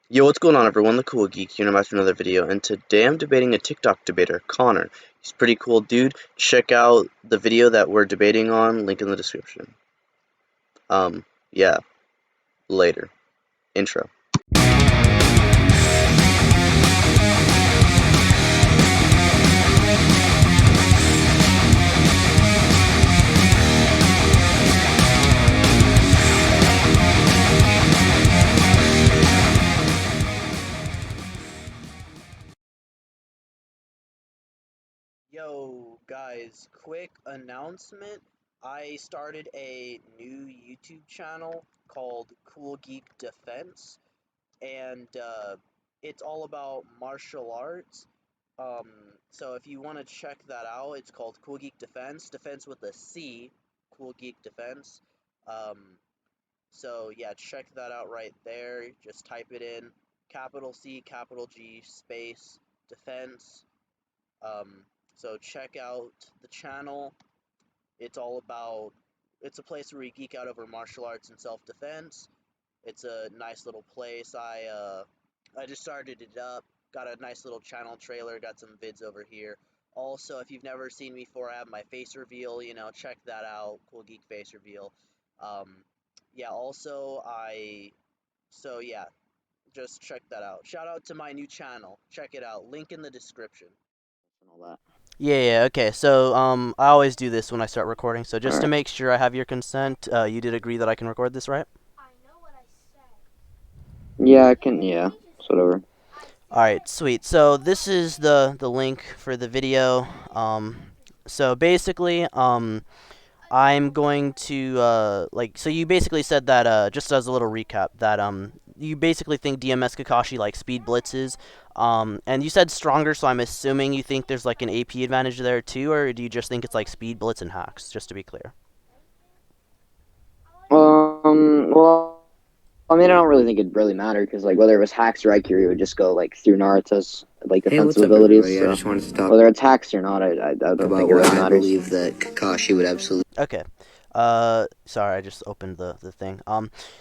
Yo, what's going on, everyone? The Cool Geek here, and I'm back to another video, and today I'm debating a TikTok debater, Connor. He's a pretty cool dude. Check out the video that we're debating on, link in the description. Yeah, later. Intro. Yo, guys, quick announcement. I started a new YouTube channel called Cool Geek Defense, and it's all about martial arts. Um, so if you want to check that out, it's called Cool Geek Defense, Defense with a C, Cool Geek Defense. Um, so yeah, check that out right there. Just type it in, capital C, capital G, space, defense. Um, so check out the channel. It's all about, it's a place where we geek out over martial arts and self-defense. It's a nice little place. I just started it up. Got a nice little channel trailer. Got some vids over here. Also, if you've never seen me before, I have my face reveal. Check that out. Cool Geek face reveal. Yeah. Also, yeah. Just check that out. Shout out to my new channel. Check it out. Link in the description. And all that. Yeah, okay. So, I always do this when I start recording. So just to Alright. make sure I have your consent, you did agree that I can record this, right? Yeah, I can, yeah. It's whatever. All right, sweet. So this is the link for the video. So basically, I'm going to so you basically said that just as a little recap that you basically think DMS Kakashi like speed blitzes, and you said stronger, so I'm assuming you think there's like an AP advantage there too, or do you just think it's like speed blitz and hacks? Just to be clear. Well, I mean, I don't really think it'd really matter because, like, whether it was hacks or IQ, it would just go like through Naruto's like Hey, what's defensive up, abilities. everybody? So I just wanted to talk whether it's hacks or not, I don't about think it why really I matters. believe that Kakashi would absolutely. Okay. Sorry, I just opened the thing.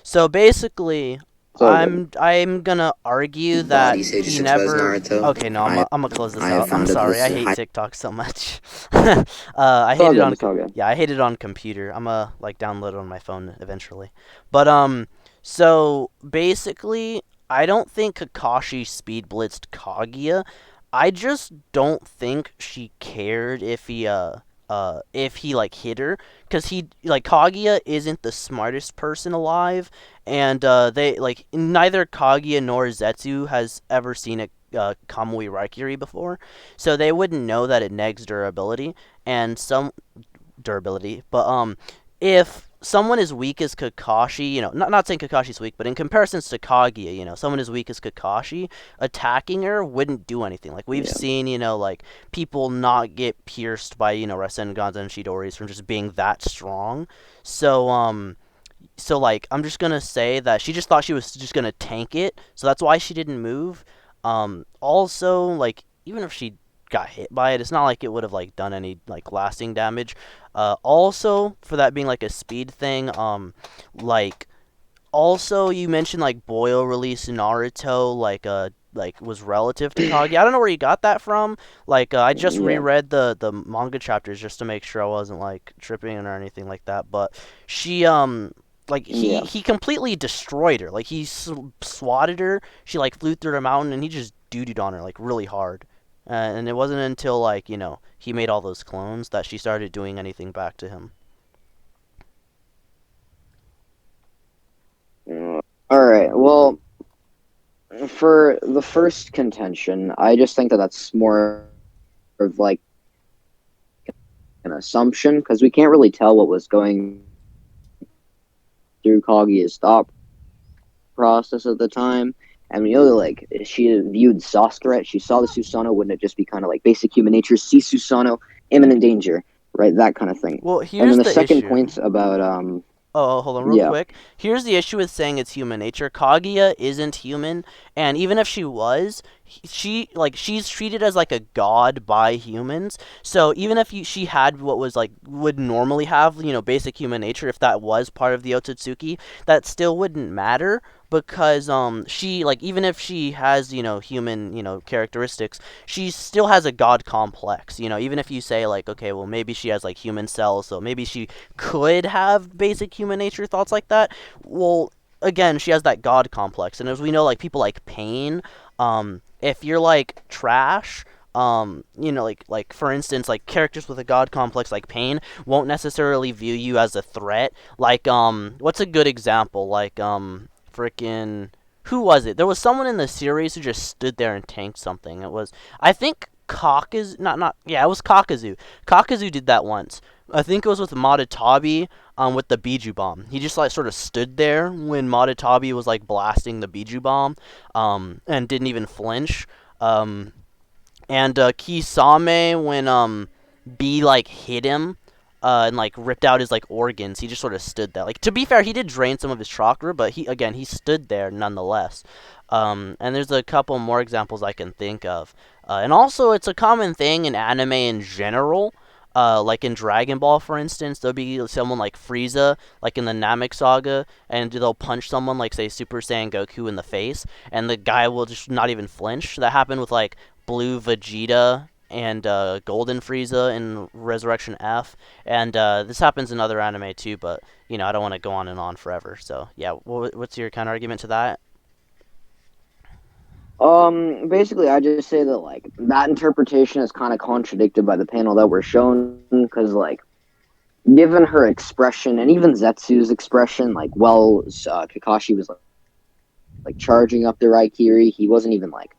So basically, It's all good. I'm gonna argue that Body Sage he 6 Res never. Naruto. Okay, no, I'm gonna close this I out. have I'm found out sorry. this I hate high. TikTok so much. I It's all hate it good. on. It's all good. Yeah, I hate it on computer. I'm gonna like download it on my phone eventually. But so basically, I don't think Kakashi speed blitzed Kaguya. I just don't think she cared if he like hit her, because he like Kaguya isn't the smartest person alive, and they like neither Kaguya nor Zetsu has ever seen a Kamui Raikiri before, so they wouldn't know that it negs durability and some durability. But if someone as weak as Kakashi, not saying Kakashi's weak, but in comparison to Kaguya, someone as weak as Kakashi, attacking her wouldn't do anything. Like we've Yeah. seen, like people not get pierced by, Rasengans and Shidoris from just being that strong. So like I'm just gonna say that she just thought she was just gonna tank it, so that's why she didn't move. Also, like even if she got hit by it, it's not like it would have like done any like lasting damage. Also, for that being like a speed thing, like also you mentioned like Boyle release Naruto like was relative to Kage. I don't know where you got that from. Like I just Yeah. reread the manga chapters just to make sure I wasn't like tripping or anything like that. But she like he Yeah. he completely destroyed her. Like he swatted her. She like flew through the mountain and he just doo-dooed on her like really hard. And it wasn't until like he made all those clones that she started doing anything back to him. All right. Well, for the first contention, I just think that that's more of like an assumption because we can't really tell what was going through Kaguya's thought process at the time. And we know that like she viewed Sasuke, she saw the Susanoo, wouldn't it just be kind of like basic human nature, see Susanoo, imminent danger, right? That kind of thing. Well, And then here's the the second issue. point about Oh, hold on, real yeah, quick. Here's the issue with saying it's human nature. Kaguya isn't human, and even if she was, she's treated as like a god by humans. So even if she had what was like would normally have, basic human nature, if that was part of the Otsutsuki, that still wouldn't matter, because she, like, even if she has, human, characteristics, she still has a god complex. Even if you say, like, okay, well, maybe she has like human cells, so maybe she could have basic human nature thoughts like that. Well, again, she has that god complex, and as we know, like, people like Pain, if you're like trash, like for instance, like characters with a god complex like Pain won't necessarily view you as a threat. Like, what's a good example? Like, freaking, who was it? There was someone in the series who just stood there and tanked something. It was, I think, Kakazu. Not yeah, it was Kakazu. Kakazu did that once. I think it was with Madatabi, with the Biju bomb. He just like sort of stood there when Madatabi was like blasting the Biju bomb, and didn't even flinch. Um, and Kisame, when B like hit him, and like ripped out his like organs, he just sort of stood there. Like, to be fair, he did drain some of his chakra, but he stood there nonetheless. And there's a couple more examples I can think of. And also, it's a common thing in anime in general. Like in Dragon Ball, for instance, there'll be someone like Frieza, like in the Namek Saga, and they'll punch someone like, say, Super Saiyan Goku in the face, and the guy will just not even flinch. That happened with like Blue Vegeta and Golden Frieza in Resurrection F, and this happens in other anime too. But I don't want to go on and on forever. So yeah, what's your counter argument to that? Basically, I just say that like that interpretation is kind of contradicted by the panel that we're shown, because like given her expression and even Zetsu's expression, like Kakashi was like charging up the Raikiri, he wasn't even like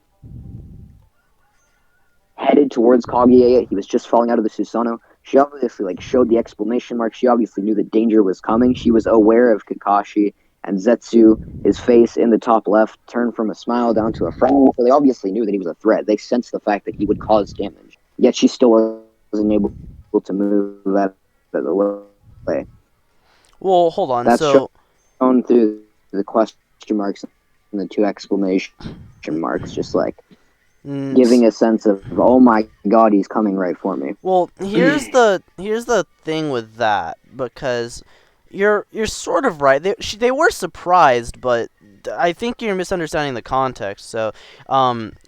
headed towards Kaguya. He was just falling out of the Susanoo. She obviously like showed the exclamation mark. She obviously knew that danger was coming. She was aware of Kakashi, and Zetsu, his face in the top left turned from a smile down to a frown. So they obviously knew that he was a threat. They sensed the fact that he would cause damage. Yet she still wasn't able to move out of the way. Well, hold on. That's So shown through the question marks and the two exclamation marks, just like giving a sense of, oh my god, he's coming right for me. well, here's the thing with that, because you're sort of right. They were surprised, but I think you're misunderstanding the context. So,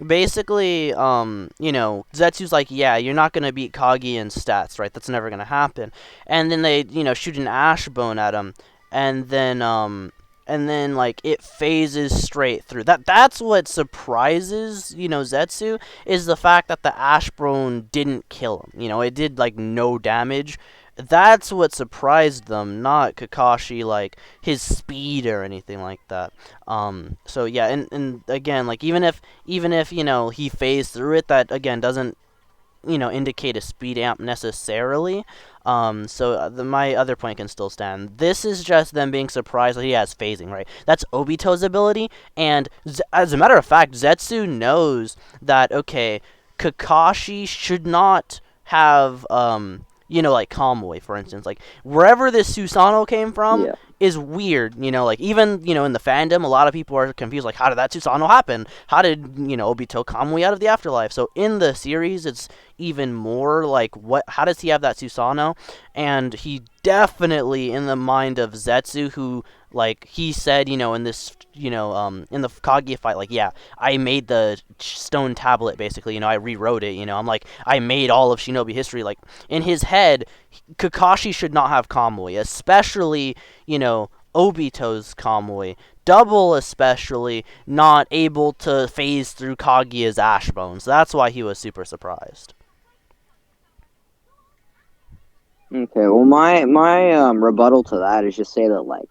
basically, Zetsu's like, yeah, you're not gonna beat Kagi in stats, right? That's never gonna happen. And then they, shoot an ash bone at him, and then like it phases straight through. That's what surprises, Zetsu, is the fact that the ash bone didn't kill him. It did like no damage. That's what surprised them, not Kakashi, like his speed or anything like that. So yeah, and again, like even if he phased through it, that again doesn't indicate a speed amp necessarily. So my other point can still stand. This is just them being surprised that he has phasing, right? That's Obito's ability, and as a matter of fact, Zetsu knows that, okay, Kakashi should not have, like Kamui, for instance. Like, wherever this Susanoo came from Yeah. is weird, like, even, in the fandom, a lot of people are confused, like, how did that Susanoo happen? How did, Obito Kamui out of the afterlife? So in the series, it's even more like, how does he have that Susanoo? And he definitely, in the mind of Zetsu, who, like, he said, in this, in the Kaguya fight, like, yeah, I made the stone tablet, basically, I rewrote it, I'm like, I made all of Shinobi history. Like, in his head, Kakashi should not have Kamui, especially, Obito's Kamui. Double especially not able to phase through Kaguya's ash bones. That's why he was super surprised. Okay, well, my rebuttal to that is just say that like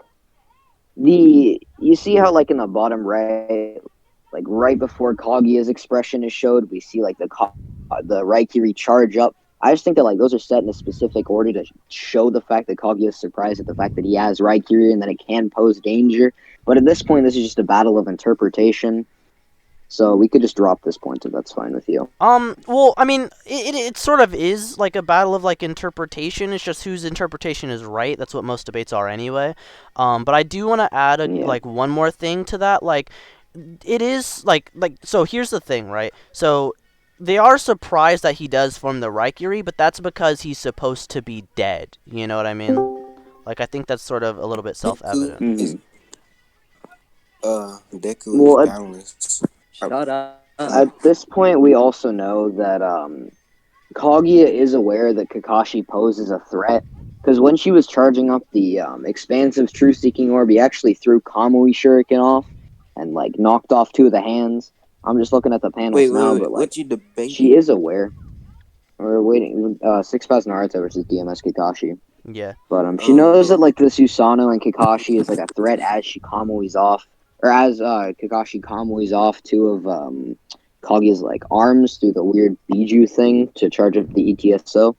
you see how like in the bottom right, like right before Kaguya's expression is showed, we see like the Raikiri charge up. I just think that like those are set in a specific order to show the fact that Kaguya is surprised at the fact that he has Raikiri and that it can pose danger. But at this point, this is just a battle of interpretation. So we could just drop this point if that's fine with you. Well, I mean, it sort of is like a battle of like interpretation. It's just whose interpretation is right. That's what most debates are anyway. But I do want to add like one more thing to that. Like, it is so here's the thing, right? So they are surprised that he does form the Raikiri, but that's because he's supposed to be dead. You know what I mean? Like I think that's sort of a little bit self-evident. Hmm. Deku is Well, balanced. Shut up. at this point, we also know that Kaguya is aware that Kakashi poses a threat because when she was charging up the expansive Truth Seeking Orb, he actually threw Kamui Shuriken off and like knocked off two of the hands. I'm just looking at the panels now, Wait. but like What you she debating? is aware. We're waiting. Six Pass Naruto versus DMS Kakashi. Yeah. But she knows that Look. like the Susanoo and Kakashi is like a threat as she Kamui's off, or as Kakashi Kamui's off two of Kaguya's like arms through the weird Biju thing to charge up the ETSO.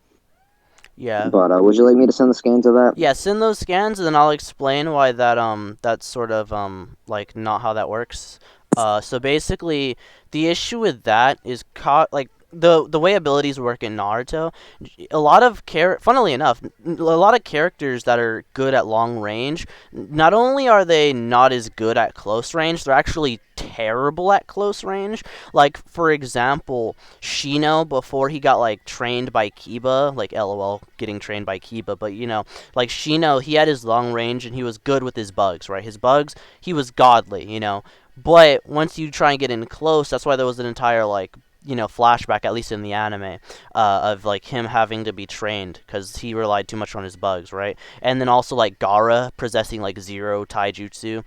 Yeah. But would you like me to send the scans of that? Yeah, send those scans and then I'll explain why that's sort of like not how that works. So basically the issue with that is like the way abilities work in Naruto, a lot of funnily enough, a lot of characters that are good at long range, not only are they not as good at close range, they're actually terrible at close range. Like for example, Shino before he got like trained by Kiba, like LOL getting trained by Kiba, but like Shino, he had his long range and he was good with his bugs, right? His bugs, he was godly. But once you try and get in close, that's why there was an entire like flashback, at least in the anime, of like him having to be trained because he relied too much on his bugs, right? And then also like Gara possessing like zero taijutsu,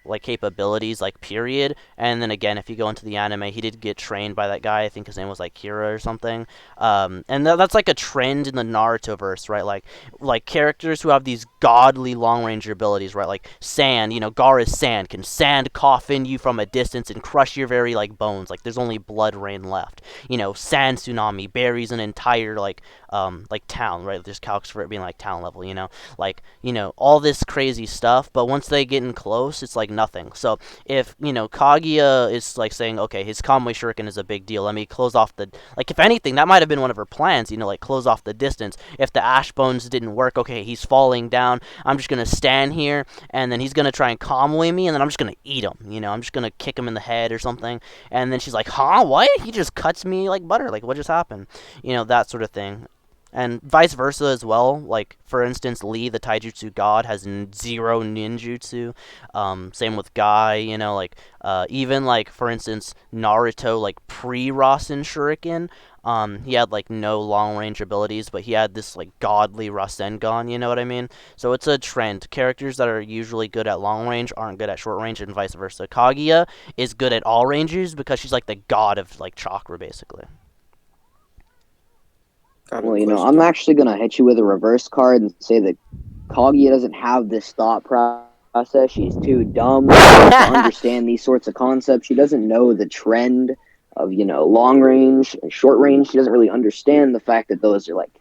like capabilities, like period. And then again, if you go into the anime, he did get trained by that guy. I think his name was like Kira or something. And that's like a trend in the Naruto verse, right? Like characters who have these godly long range abilities, right? Like sand, Gara's sand can sand coffin you from a distance and crush your very like bones. Like there's only blood rain left. Sand tsunami buries an entire like town, right? There's calcs for it being like town level, like all this crazy stuff. But once they get in close, it's like nothing. So if Kaguya is like saying, okay, his Kamui Shuriken is a big deal. Let me close off the if anything, that might have been one of her plans. Like close off the distance. If the ash bones didn't work, okay, he's falling down. I'm just gonna stand here, and then he's gonna try and Kamui me, and then I'm just gonna eat him. I'm just gonna kick him in the head or something. And then she's like, huh, what? He just cuts me like butter. Like what just happened? That sort of thing. And vice versa as well. Like for instance, Lee, the taijutsu god, has zero ninjutsu. Same with Guy. Like even like for instance, Naruto, like pre-Rasen Shuriken, he had like no long range abilities, but he had this like godly Rasengan. You know what I mean? So it's a trend. Characters that are usually good at long range aren't good at short range, and vice versa. Kaguya is good at all ranges because she's like the god of like chakra, basically. Got a Well, I'm question. actually gonna hit you with a reverse card and say that Kaguya doesn't have this thought process. She's too dumb to understand these sorts of concepts. She doesn't know the trend of long range and short range. She doesn't really understand the fact that those are like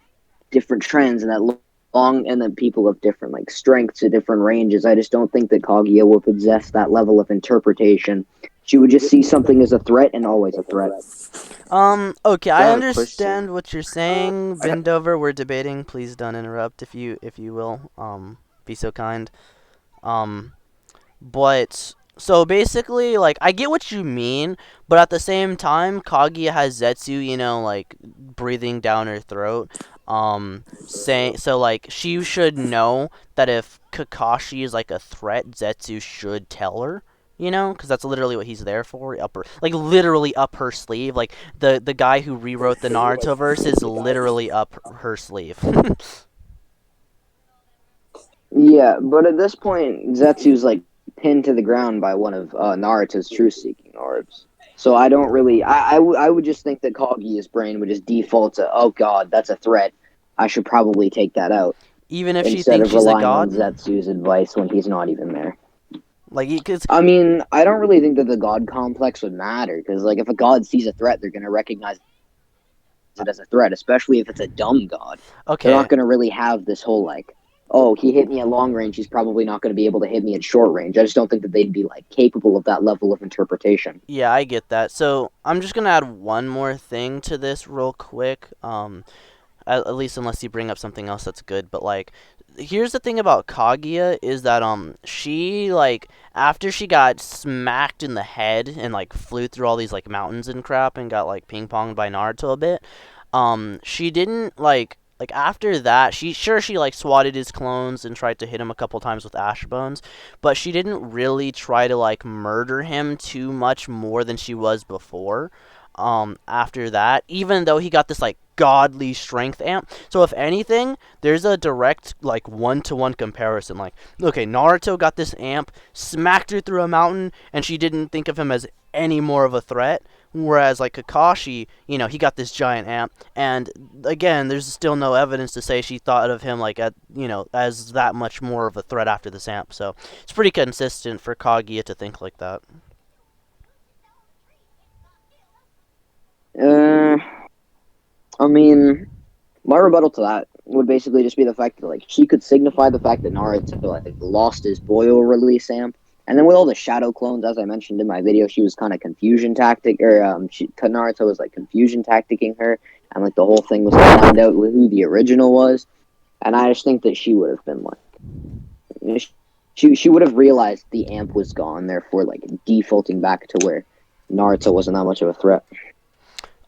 different trends and that long and that people of different like strengths at different ranges. I just don't think that Kaguya will possess that level of interpretation. She would just see something as a threat and always a threat. Okay, I Got a question. understand what you're saying. I got, Vindover, we're debating. Please don't interrupt if you will. Be so kind. Um, but so basically, like I get what you mean, but at the same time, Kaguya has Zetsu, like breathing down her throat. Saying so, like she should know that if Kakashi is like a threat, Zetsu should tell her. Because that's literally what he's there for. Like literally up her sleeve. Like the guy who rewrote the Naruto verse is literally up her sleeve. Yeah, but at this point, Zetsu's like pinned to the ground by one of Naruto's truth seeking orbs. So I don't really. I would just think that Kaguya's brain would just default to, oh god, that's a threat. I should probably take that out Even if she instead thinks of she's a relying on god, Zetsu's advice when he's not even there. like because I mean, I don't really think that the god complex would matter because, like, if a god sees a threat, they're going to recognize it as a threat, especially if it's a dumb god. They're okay, not going to really have this whole like, oh, he hit me at long range, he's probably not going to be able to hit me at short range. I just don't think that they'd be like capable of that level of interpretation. yeah, I get that. So I'm just gonna add one more thing to this real quick. At least unless you bring up something else that's good, but like here's the thing about Kaguya is that she like after she got smacked in the head and like flew through all these like mountains and crap and got like ping ponged by Naruto a bit, she didn't like after that she like swatted his clones and tried to hit him a couple times with ash bones, but she didn't really try to like murder him too much more than she was before. After that, even though he got this like godly strength amp. So if anything, there's a direct like 1-to-1 comparison. Like, okay, Naruto got this amp, smacked her through a mountain, and she didn't think of him as any more of a threat. Whereas like Kakashi, he got this giant amp, and again, there's still no evidence to say she thought of him like as that much more of a threat after this amp. So it's pretty consistent for Kaguya to think like that. Uh, I mean, my rebuttal to that would basically just be the fact that like she could signify the fact that Naruto like lost his boil release amp, and then with all the shadow clones, as I mentioned in my video, she was kind of confusion tactic, or Naruto was like confusion tacticking her, and like the whole thing was to find out who the original was, and I just think that she would have been like, she would have realized the amp was gone, therefore like defaulting back to where Naruto wasn't that much of a threat.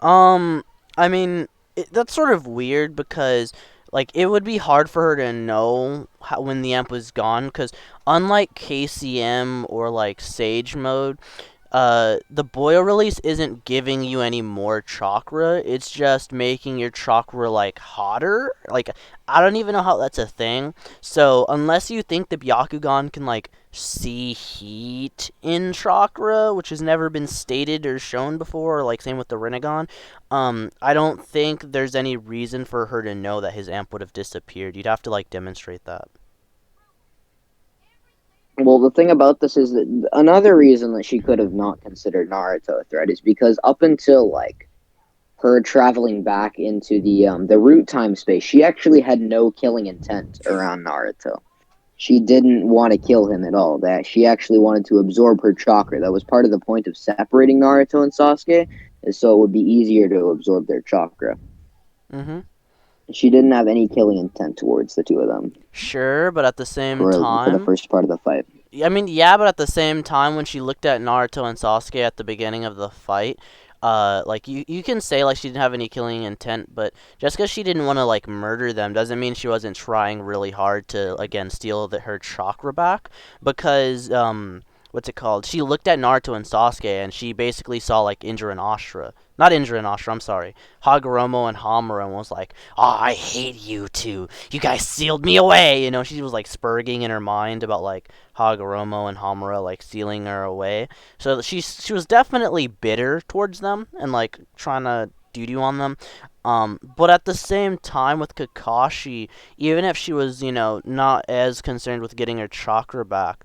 I mean, that's sort of weird because, like, it would be hard for her to know when the amp was gone because, unlike KCM or, like, Sage mode, the boil release isn't giving you any more chakra. It's just making your chakra like hotter. Like I don't even know how that's a thing. So unless you think the Byakugan can like see heat in chakra, which has never been stated or shown before, or like same with the Rinnegan, I don't think there's any reason for her to know that his amp would have disappeared. You'd have to like demonstrate that. Well, the thing about this is that another reason that she could have not considered Naruto a threat is because up until like her traveling back into the root time space, she actually had no killing intent around Naruto. She didn't want to kill him at all. That she actually wanted to absorb her chakra. That was part of the point of separating Naruto and Sasuke, is so it would be easier to absorb their chakra. Mm-hmm. She didn't have any killing intent towards the two of them Sure, but at the same for the time, first part of the fight. I mean, yeah, but at the same time, when she looked at Naruto and Sasuke at the beginning of the fight, like you can say like she didn't have any killing intent, but just because she didn't want to like murder them doesn't mean she wasn't trying really hard to again steal her chakra back. Because what's it called? She looked at Naruto and Sasuke, and she basically saw like Indra and Ashura. Not Indra and Ashura, I'm sorry. Hagoromo and Hamura, and was like, "Oh, I hate you two. You guys sealed me away." She was like spurging in her mind about like Hagoromo and Hamura like sealing her away. So she was definitely bitter towards them and like trying to doo on them. But at the same time with Kakashi, even if she was, not as concerned with getting her chakra back,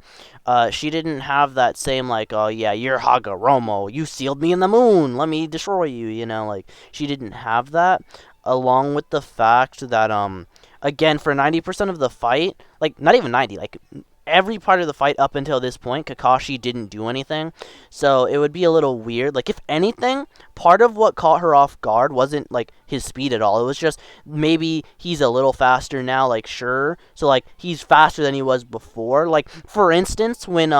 she didn't have that same like, oh yeah, you're Hagoromo, you sealed me in the moon, let me destroy you, like she didn't have that. Along with the fact that again for 90% of the fight, like not even 90, like every part of the fight up until this point, Kakashi didn't do anything. So it would be a little weird. Like, if anything, part of what caught her off guard wasn't, like, his speed at all. It was just maybe he's a little faster now, like, sure. So, like, he's faster than he was before. Like, for instance, when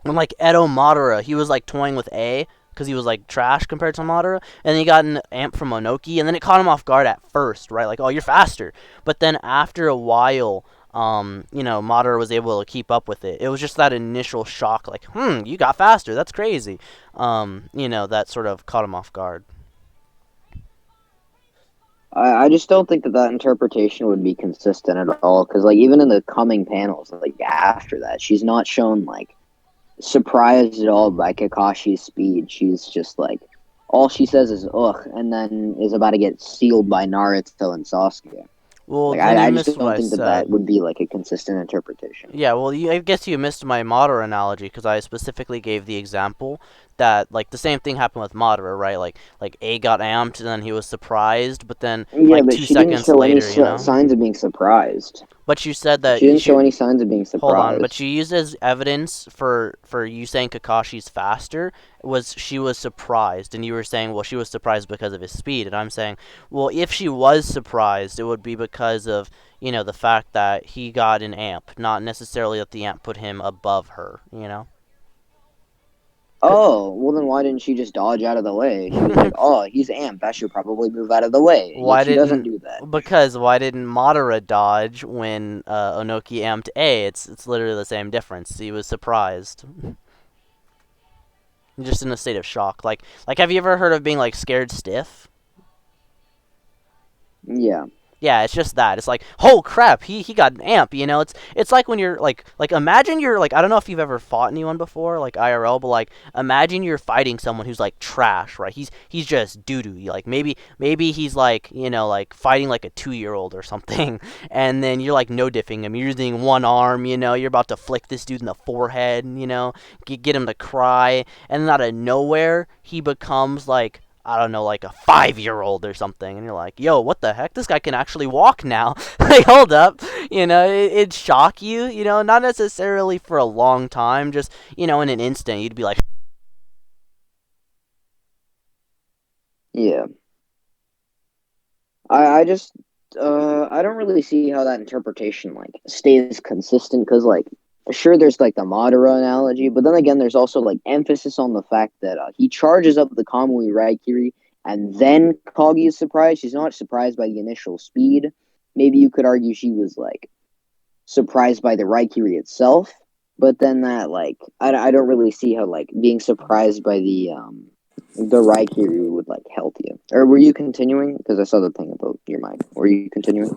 like, Edo Madara, he was, like, toying with A, because he was, like, trash compared to Madara, and then he got an amp from Onoki, and then it caught him off guard at first, right? Like, oh, you're faster. But then after a while, Madara was able to keep up with it. It was just that initial shock, like, you got faster, that's crazy. That sort of caught him off guard. I just don't think that interpretation would be consistent at all, because, like, even in the coming panels, like, after that, she's not shown, like, surprised at all by Kakashi's speed. She's just, like, all she says is, ugh, and then is about to get sealed by Naruto and Sasuke. Well, like, then I you just missed what don't I think said. that would be, like, a consistent interpretation. Yeah, well, I guess you missed my Madara analogy, because I specifically gave the example that, like, the same thing happened with Madara, right? Like A got amped, and then he was surprised, but then, Yeah, like, but 2 she didn't seconds show later, any signs of being surprised. But you said that She didn't show any signs of being surprised. Hold on, but you used as evidence for you saying Kakashi's faster was she was surprised, and you were saying, well, she was surprised because of his speed, and I'm saying, well, if she was surprised, it would be because of, the fact that he got an amp, not necessarily that the amp put him above her, you know? Oh, well then why didn't she just dodge out of the way? She was like, "Oh, he's amped. I should probably move out of the way." Yet Why she doesn't didn't do that. because why didn't Madara dodge when Onoki amped A? It's literally the same difference. He was surprised. Just in a state of shock. Like have you ever heard of being like scared stiff? Yeah, Yeah, it's just that. It's like, oh crap, he got an amp, It's like when you're like imagine you're like I don't know if you've ever fought anyone before, like IRL, but like imagine you're fighting someone who's like trash, right? He's just doo doo. Like maybe he's like, like fighting like a 2-year-old or something, and then you're like no diffing him. You're using one arm, you're about to flick this dude in the forehead, get him to cry, and then out of nowhere he becomes like I don't know, like a 5-year-old or something, and you're like, yo, what the heck? This guy can actually walk now. Like, hold up. It'd shock you, not necessarily for a long time, just, in an instant, you'd be like, yeah. I just I don't really see how that interpretation like stays consistent because like sure there's like the Madara analogy, but then again there's also like emphasis on the fact that he charges up the Kamui Raikiri and then Kagi is surprised. She's not surprised by the initial speed. Maybe you could argue she was like surprised by the Raikiri itself, but then that like I don't really see how like being surprised by the Raikiri would like help you. Or were you continuing? Because I saw the thing about your mic. Were you continuing?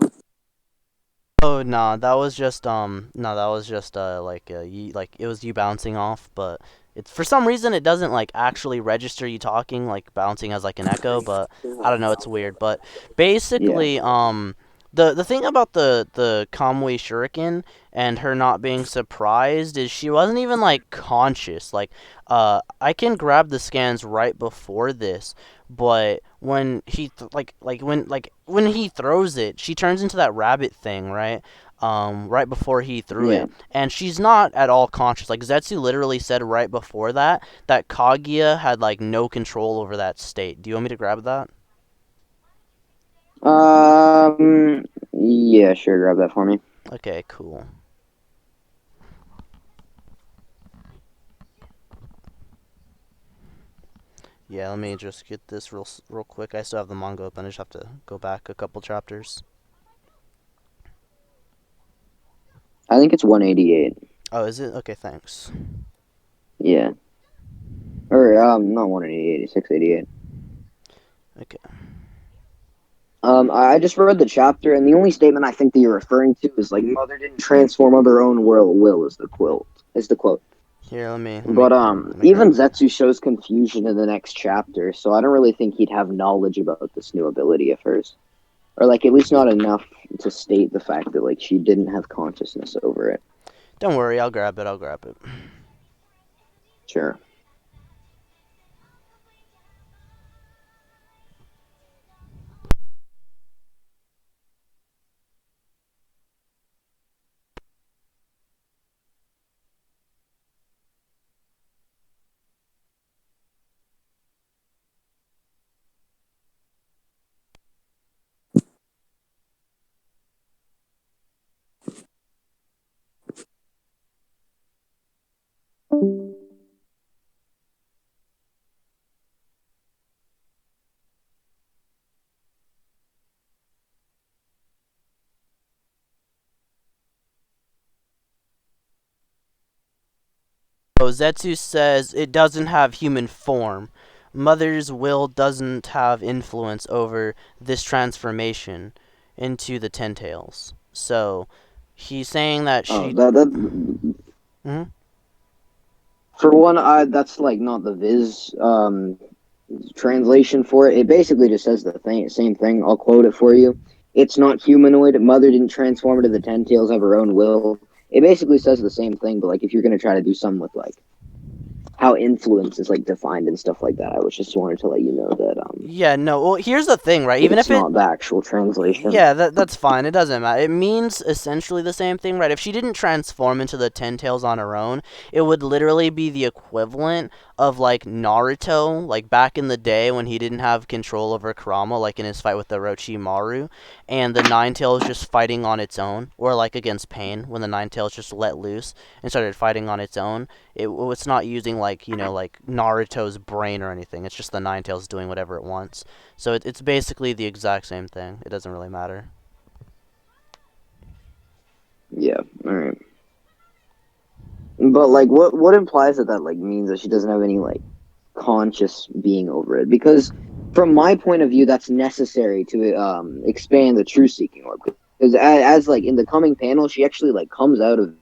oh, no, that was just, no, that was just, like, it was you bouncing off, but it's, for some reason, it doesn't, like, actually register you talking, like, bouncing as, like, an echo, but I don't know, it's weird, but Yeah. basically, the thing about the Kamui Shuriken and her not being surprised is she wasn't even, like, conscious, like, I can grab the scans right before this, but when he when he throws it, she turns into that rabbit thing, right? Right before he threw Yeah. it, and she's not at all conscious. Like Zetsu literally said right before that Kaguya had like no control over that state. Do you want me to grab that? Yeah, sure, grab that for me. Okay, cool. Yeah, let me just get this real quick. I still have the manga open. I just have to go back a couple chapters. I think it's 188. Oh, is it? Okay, thanks. Yeah. Or, not 188, 688. Okay. I just read the chapter, and the only statement I think that you're referring to is like, "Mother didn't transform of her own will," is the quote. Is the quote. Here, But let me even grab it. Zetsu shows confusion in the next chapter, so I don't really think he'd have knowledge about this new ability of hers, or like at least not enough to state the fact that like she didn't have consciousness over it. Don't worry, I'll grab it. I'll grab it. Sure. So Zetsu says it doesn't have human form. Mother's will doesn't have influence over this transformation into the Ten Tails. So he's saying that Oh, she. that Hmm. for one, that's like not the Viz translation for it. It basically just says the same thing. I'll quote it for you. It's not humanoid. Mother didn't transform into the Ten Tails of her own will. It basically says the same thing, but like if you're gonna try to do something with like how influence is like defined and stuff like that, I was just wanted to let you know that Yeah, no. Well, here's the thing, right? Even it's if it. not the actual translation. Yeah, that's fine. It doesn't matter. It means essentially the same thing, right? If she didn't transform into the Ten Tails on her own, it would literally be the equivalent of like Naruto, like back in the day when he didn't have control over Kurama, like in his fight with the Orochimaru, and the Nine Tails just fighting on its own, or like against Pain when the Nine Tails just let loose and started fighting on its own. It's not using like like Naruto's brain or anything. It's just the Nine Tails doing whatever it wants. So it's basically the exact same thing. It doesn't really matter. Yeah. All right. But like, what implies that like means that she doesn't have any like conscious being over it? Because from my point of view, that's necessary to expand the truth seeking orb. Because as like in the coming panel, she actually like comes out of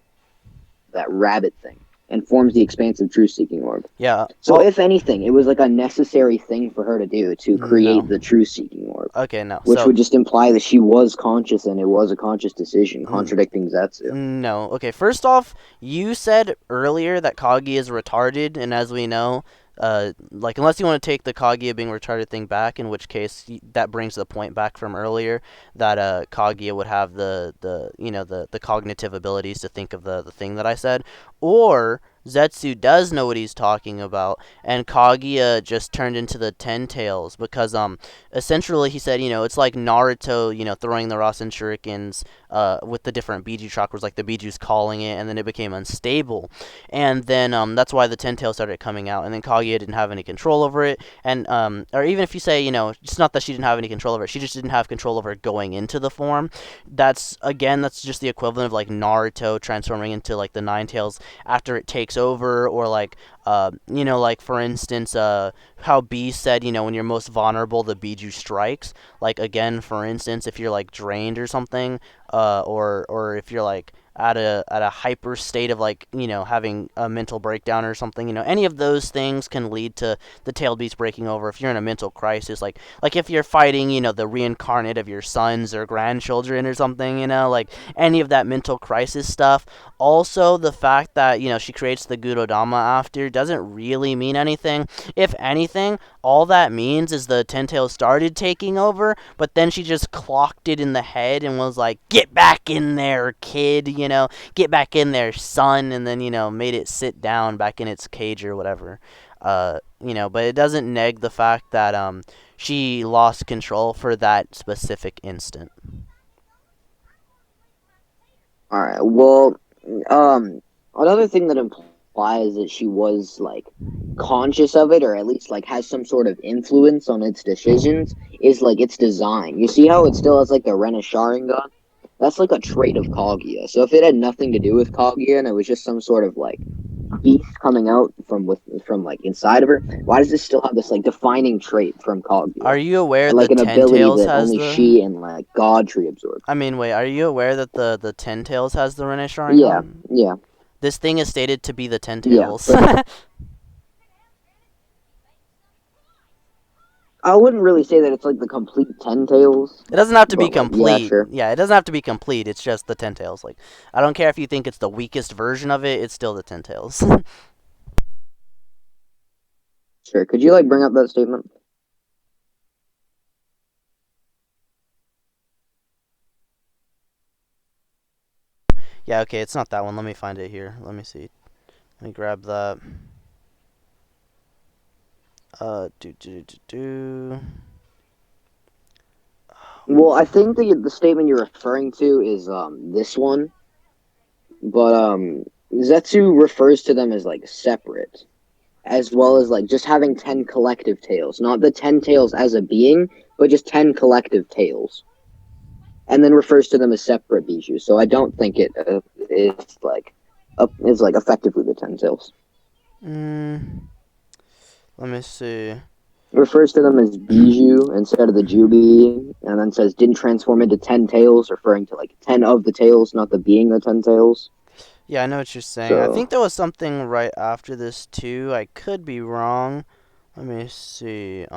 that rabbit thing and forms the expansive truth seeking orb. Yeah. So if anything, it was like a necessary thing for her to do to create No. the truth seeking orb. Okay, no. Which So would just imply that she was conscious and it was a conscious decision, contradicting Zetsu. no. Okay, first off, you said earlier that Kagi is retarded, and as we know, like unless you want to take the Kaguya being retarded thing back, in which case that brings the point back from earlier that Kaguya would have the cognitive abilities to think of the thing that I said, or Zetsu does know what he's talking about, and Kaguya just turned into the Ten Tails because essentially he said it's like Naruto throwing the Rasen Shurikens with the different Biju chakras, like the Biju's calling it, and then it became unstable, and then that's why the Ten Tails started coming out, and then Kaguya didn't have any control over it, and or even if you say it's not that she didn't have any control over it, she just didn't have control over going into the form. That's just the equivalent of like Naruto transforming into like the Nine Tails after it takes over, or like like for instance how B said when you're most vulnerable the Biju strikes, like again for instance if you're like drained or something, or if you're like at a hyper state of like having a mental breakdown or something, any of those things can lead to the tailed beast breaking over. If you're in a mental crisis, like if you're fighting the reincarnate of your sons or grandchildren or something, like any of that mental crisis stuff. Also, the fact that she creates the Gurodama after doesn't really mean anything. If anything, all that means is the Ten Tails started taking over, but then she just clocked it in the head and was like, "Get back in there, kid, get back in there, son," and then made it sit down back in its cage or whatever. But it doesn't neg the fact that she lost control for that specific instant. All right. Well, another thing that implies that she was like conscious of it, or at least like has some sort of influence on its decisions, is like its design. You see how it still has like the Rena Sharingan? That's like a trait of Kaguya. So if it had nothing to do with Kaguya and it was just some sort of like beast coming out from like inside of her, why does it still have this like defining trait from Are Kaguya? you aware And the like an Ten ability Tails that has only the? she and like God Tree absorb. I mean, wait. Are you aware that the Ten Tails has the Rene Yeah, Sharingan? yeah, This thing is stated to be the Ten yeah. Tails. But I wouldn't really say that it's like the complete Ten Tails, It doesn't have to be but like, yeah, complete. sure. Yeah, it doesn't have to be complete. It's just the Ten Tails. Like, I don't care if you think it's the weakest version of it. It's still the Ten Tails. Sure. Could you like bring up that statement? Yeah. Okay. It's not that one. Let me find it here. Let me see. Let me grab that. Do. Well, I think the statement you're referring to is this one, but Zetsu refers to them as like separate, as well as like just having 10 collective tails, not the 10 tails as a being, but just 10 collective tails, and then refers to them as separate Bijou. So I don't think it is like effectively the 10 tails. Mm, let me see. Refers to them as Bijou instead of the Jubi, and then says didn't transform into 10 tails, referring to like 10 of the tails, not the being the 10 tails. Yeah, I know what you're saying. I So, think there was something right after this too. I could be wrong. Let me see.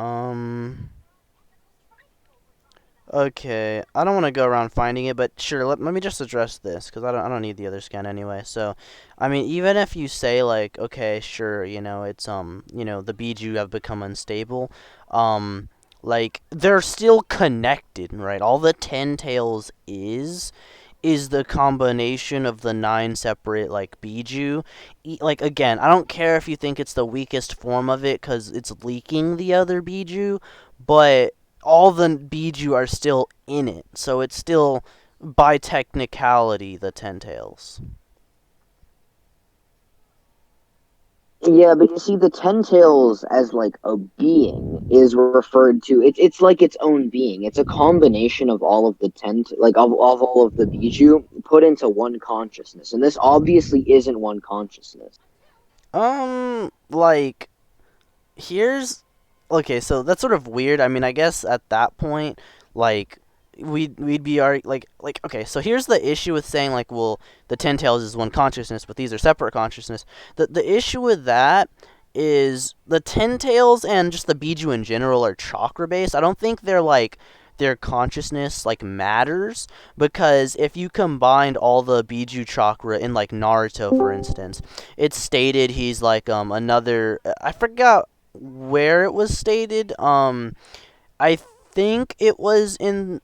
Okay, I don't want to go around finding it, but sure, let me just address this, because I don't need the other scan anyway. So, I mean, even if you say, like, okay, sure, it's, the Biju have become unstable, like, they're still connected, right? All the Ten Tails is is the combination of the 9 separate like Biju. Like again, I don't care if you think it's the weakest form of it because it's leaking the other Biju, but all the Biju are still in it, so it's still by technicality the Ten Tails. Yeah, but you see, the Ten Tails as like a being is referred to. It's like its own being. It's a combination of all of the of all of the Bijou put into one consciousness, and this obviously isn't one consciousness. Like here's okay, so that's sort of weird. I mean, I guess at that point, like we'd be like okay, so here's the issue with saying like, well, the Ten Tails is one consciousness, but these are separate consciousness. The issue with that is the Ten Tails and just the Biju in general are chakra based. I don't think they're like their consciousness like matters because if you combined all the Biju chakra in like Naruto for instance, it's stated he's like another I forgot where it was stated. I think it was in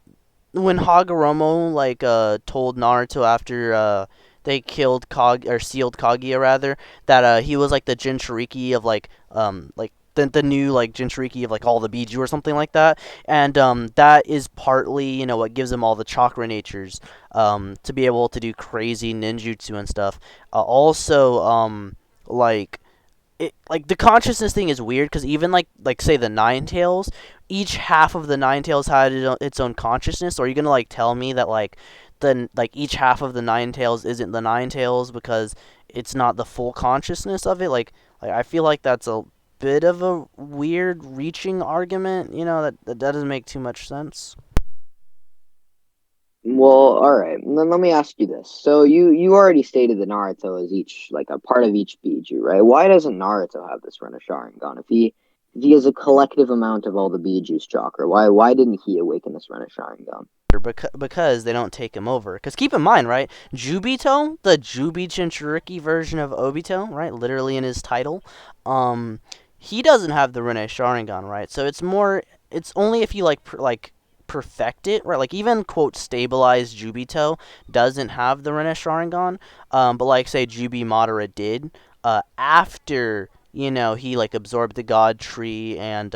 when Hagoromo like told Naruto after they killed Kag or sealed Kaguya rather that he was like the Jinchuriki of like the new like Jinchuriki of like all the Biju or something like that, and that is partly what gives him all the chakra natures to be able to do crazy ninjutsu and stuff. Also like like the consciousness thing is weird because even like say the Nine Tails, each half of the Nine Tails had its own consciousness. Or are you gonna like tell me that like each half of the Nine Tails isn't the Nine Tails because it's not the full consciousness of it? Like I feel like that's a bit of a weird reaching argument. That doesn't make too much sense. Well, all right. Then let me ask you this. So you already stated that Naruto is each like a part of each Biju, right? Why doesn't Naruto have this Ren Sharingan? If he has a collective amount of all the Biju's chakra, why didn't he awaken this Ren Sharingan? Because they don't take him over. Because keep in mind, right? Jubito, the Jubi Jinchuriki version of Obito, right? Literally in his title, um, he doesn't have the Rene Sharingan, right? So it's only if you like perfect it, right? Like even quote stabilized Jubito doesn't have the Rene Sharingan, but like say Jubi Madara did, after he like absorbed the God Tree and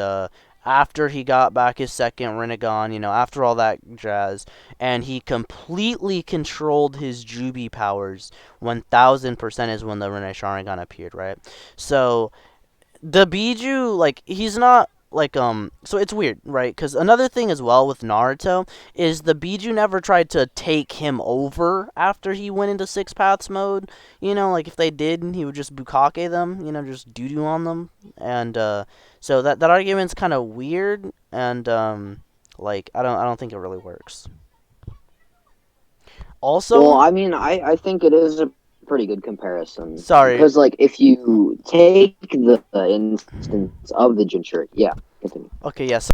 after he got back his second Rinnegan, after all that jazz, and he completely controlled his Jubi powers. 1000% is when the Rinne Sharingan appeared, right? So the Biju, like, he's not like so it's weird, right? Because another thing as well with Naruto is the Biju never tried to take him over after he went into Six Paths mode. Like if they did, he would just bukake them, just doo doo on them, and so that argument's kind of weird, and like I don't think it really works. Well, Also, I mean, I think it is a pretty good comparison sorry, because, like, if you take the instance of the Jinchuriki, yeah, continue, okay, yes,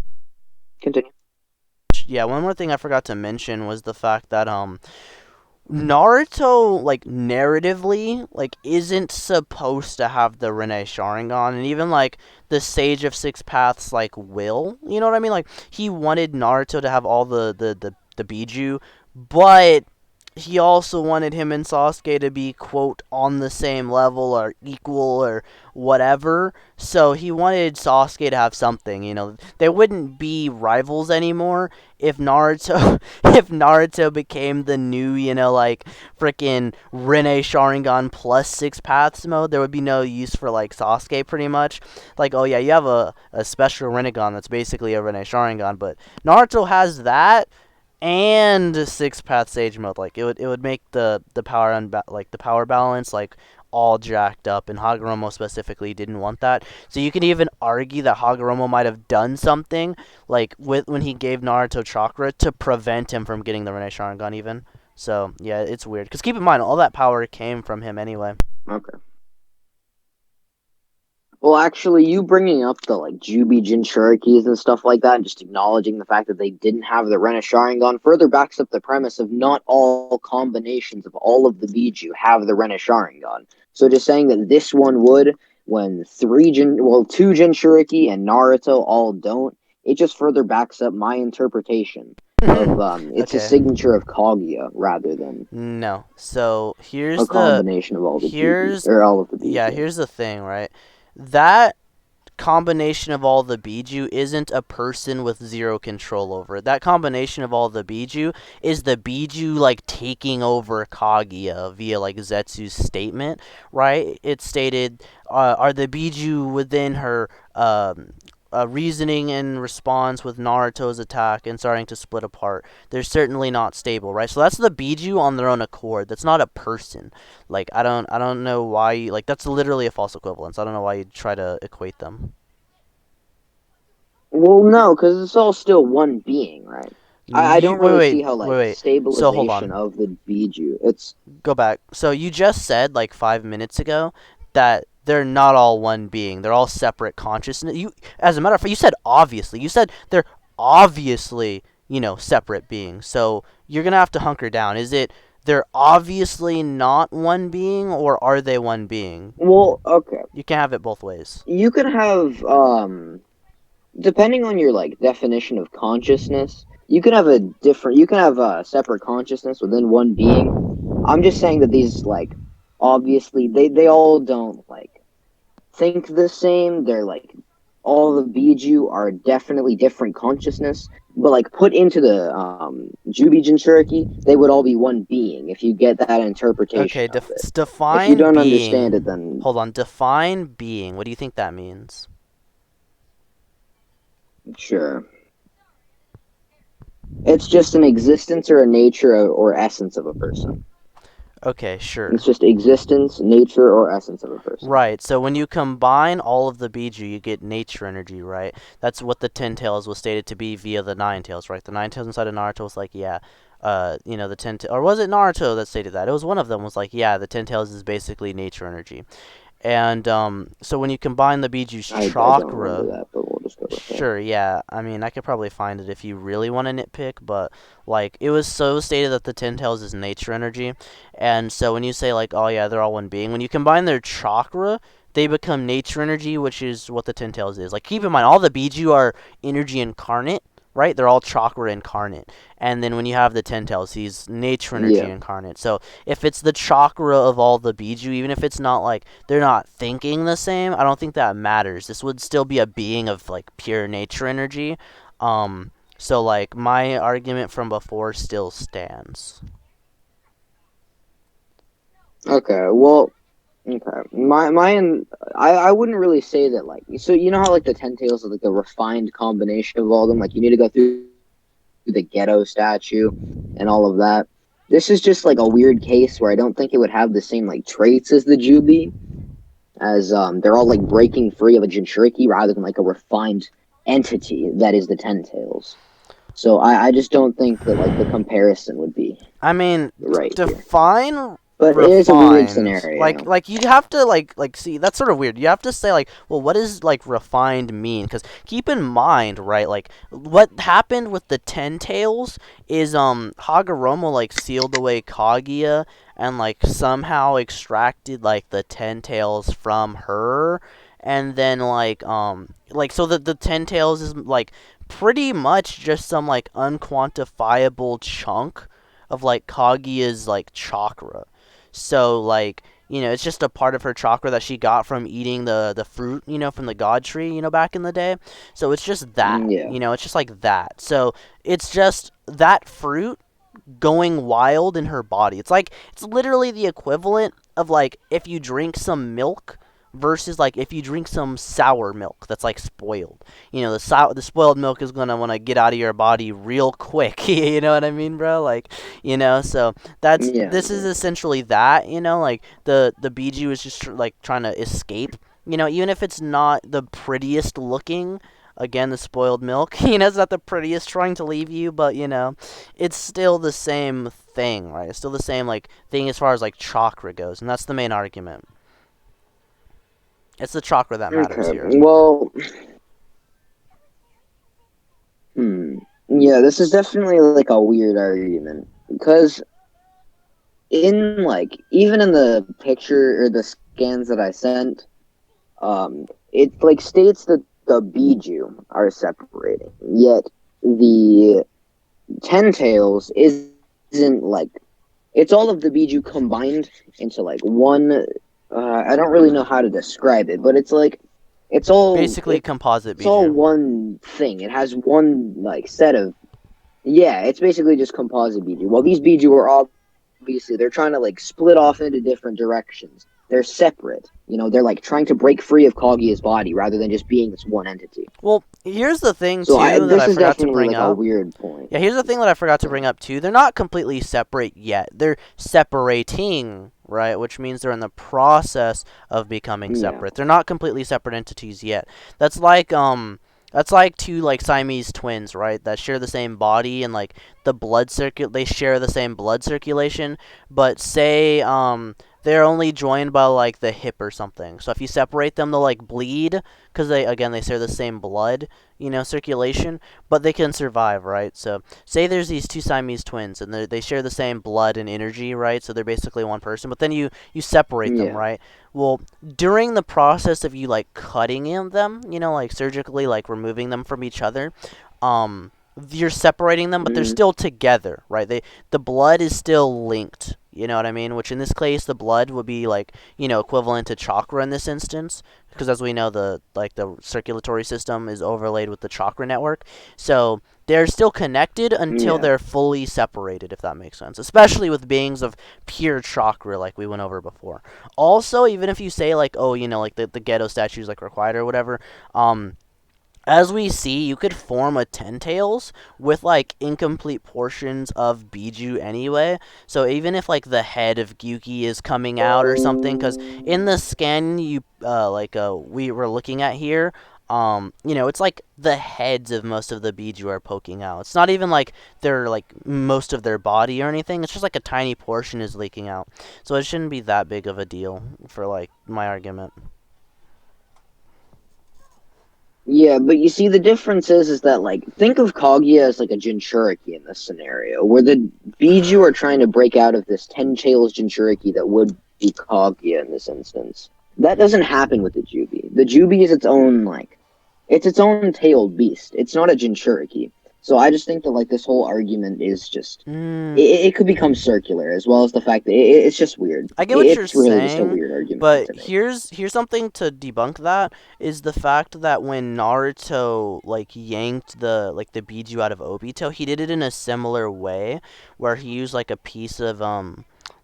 continue. yeah. One more thing I forgot to mention was the fact that Naruto, like, narratively, like, isn't supposed to have the Rinne Sharingan, and even, like, the Sage of Six Paths, like, will. You know what I mean? Like, he wanted Naruto to have all the Biju, but he also wanted him and Sasuke to be, quote, on the same level or equal or whatever. So he wanted Sasuke to have something. They wouldn't be rivals anymore if Naruto if Naruto became the new, like freaking Rinne Sharingan plus Six Paths mode. There would be no use for like Sasuke pretty much. Like, oh yeah, you have a special Rinnegan that's basically a Rinne Sharingan, but Naruto has that and Six Path Sage mode. Like it would make the power like the power balance like all jacked up, and Hagoromo specifically didn't want that. So you can even argue that Hagoromo might have done something like with when he gave Naruto chakra to prevent him from getting the Rinne Sharingan even. So yeah, it's weird because keep in mind all that power came from him anyway. Okay. Well, actually, you bringing up the like Jubi Jinchurikis and stuff like that, and just acknowledging the fact that they didn't have the Ren Sharingan further backs up the premise of not all combinations of all of the Biju have the Ren Sharingan. So just saying that this one would, when two Jinchuriki and Naruto all don't, it just further backs up my interpretation it's a Okay. signature of Kaguya rather than No. So a combination of all the Jubi here's or all of the yeah, Biju. here's the thing, right? That combination of all the Biju isn't a person with zero control over it. That combination of all the Biju is the Biju like taking over Kaguya via like Zetsu's statement, right? It stated, are the Biju within her reasoning in response with Naruto's attack and starting to split apart. They're certainly not stable, right? So that's the Biju on their own accord. That's not a person. Like I don't know why like that's literally a false equivalence. I don't know why you try to equate them. Well, no, because it's all still one being, right? I You don't wait really wait see how wait like wait. So hold stabilization on. of the Biju. It's Go back. So you just said like 5 minutes ago that they're not all one being. They're all separate consciousness. You, as a matter of fact, you said obviously. You said they're obviously, separate beings. So you're gonna have to hunker down. Is it they're obviously not one being, or are they one being? well, okay. You can have it both ways. You could have depending on your like definition of consciousness, you can have a separate consciousness within one being. I'm just saying that these like obviously they all don't like think the same. They're like all the Biju are definitely different consciousness, but like put into the Jubi Jinchuriki, they would all be one being if you get that interpretation Okay, of it. If you define don't understand it, being. then Hold on, define being. What do you think that means? sure. It's just an existence or a nature or essence of a person. Okay, It's sure. just existence, nature, or essence of a person. Right, so when you combine all of the Biju, you get nature energy, right? That's what the Ten Tails was stated to be via the Nine Tails, right? The Nine Tails inside of Naruto was like, yeah, the or was it Naruto that stated that? It was one of them was like, yeah, the Ten Tails is basically nature energy. And so when you combine the Biju's I don't chakra, remember that, but we'll just go with that. sure, yeah. I mean, I could probably find it if you really want to nitpick, but like it was so stated that the Ten Tails is nature energy, and so when you say like, oh yeah, they're all one being, when you combine their chakra, they become nature energy, which is what the Ten Tails is. Like, keep in mind, all the Biju are energy incarnate, right? They're all chakra incarnate, and then when you have the Ten Tails, he's nature energy Yeah. incarnate. So if it's the chakra of all the Biju, even if it's not like they're not thinking the same, I don't think that matters. This would still be a being of like pure nature energy. So like my argument from before still stands. Okay. Well. Okay. I wouldn't really say that like so you know how like the Ten Tails is like the refined combination of all of them. Like you need to go through the ghetto statue and all of that. This is just like a weird case where I don't think it would have the same like traits as the Jubi, as they're all like breaking free of a Jinchuriki rather than like a refined entity that is the Ten Tails. So I just don't think that like the comparison would be I mean, right here. define But it is a weird refined. Like, scenario. like you'd have to like see that's sort of weird. You have to say like, well, what does like refined mean? Because keep in mind, right? Like, what happened with the Ten Tails is Hagoromo like sealed away Kaguya and like somehow extracted like the Ten Tails from her, and then like so the Ten Tails is like pretty much just some like unquantifiable chunk of like Kaguya's like chakra. So like it's just a part of her chakra that she got from eating the fruit, from the god tree, back in the day. So it's just that, Yeah. it's just like that. So it's just that fruit going wild in her body. It's literally the equivalent of like if you drink some milk versus like if you drink some sour milk that's like spoiled. The spoiled milk is gonna want to get out of your body real quick. You know what I mean, bro? Like, so Yeah. this is essentially that. Like the Biju is just like trying to escape. Even if it's not the prettiest looking. Again, the spoiled milk. It's not the prettiest trying to leave you, but it's still the same thing, right? It's still the same like thing as far as like chakra goes, and that's the main argument. It's the chakra that matters Okay. here. Well, hmm. Yeah, this is definitely like a weird argument because in like even in the picture or the scans that I sent, it like states that the Biju are separating, yet the Ten Tails isn't like it's all of the Biju combined into like one. I don't really know how to describe it, but it's like it's all Basically, composite it's all Biju. one thing. It has one like set of yeah. It's basically just composite Biju. Well, these Biju are obviously they're trying to like split off into different directions. They're separate. You know, they're like trying to break free of Kaguya's body rather than just being this one entity. Well, here's the thing So too that this I is forgot to definitely bring like a up. weird point. Yeah, here's the thing that I forgot to bring up too. They're not completely separate yet. They're separating, right? Which means they're in the process of becoming Yeah. separate. They're not completely separate entities yet. That's like two like Siamese twins, right? That share the same body and like they share the same blood circulation, but say they're only joined by like the hip or something. So if you separate them, they'll like bleed because they share the same blood, circulation, but they can survive, right? So say there's these two Siamese twins and they share the same blood and energy, right? So they're basically one person, but then you separate them, Yeah. right? Well, during the process of you like cutting in them, like surgically like removing them from each other, you're separating them, but they're Mm-hmm. still together, right? The blood is still linked. You know what I mean? Which in this case, the blood would be like equivalent to chakra in this instance, because as we know, the circulatory system is overlaid with the chakra network. So they're still connected until Yeah. they're fully separated, if that makes sense. Especially with beings of pure chakra, like we went over before. Also, even if you say like, oh, like the ghetto statues like required or whatever, as we see, you could form a Ten Tails with like incomplete portions of Biju anyway. So even if like the head of Gyuki is coming out or something, because in the scan we were looking at here, it's like the heads of most of the Biju are poking out. It's not even like they're like most of their body or anything. It's just like a tiny portion is leaking out. So it shouldn't be that big of a deal for like my argument. Yeah, but you see, the difference is that like think of Kaguya as like a Jinchuriki in this scenario, where the Biju are trying to break out of this Ten Tails Jinchuriki that would be Kaguya in this instance. That doesn't happen with the Jubi. The Jubi is its own like, it's its own tailed beast. It's not a Jinchuriki. So I just think that like this whole argument is just Mm, it could become circular, as well as the fact that it's just weird. I get what you're It's really just a saying, weird argument but to make. here's something to debunk that is the fact that when Naruto like yanked the Biju out of Obito, he did it in a similar way where he used like a piece of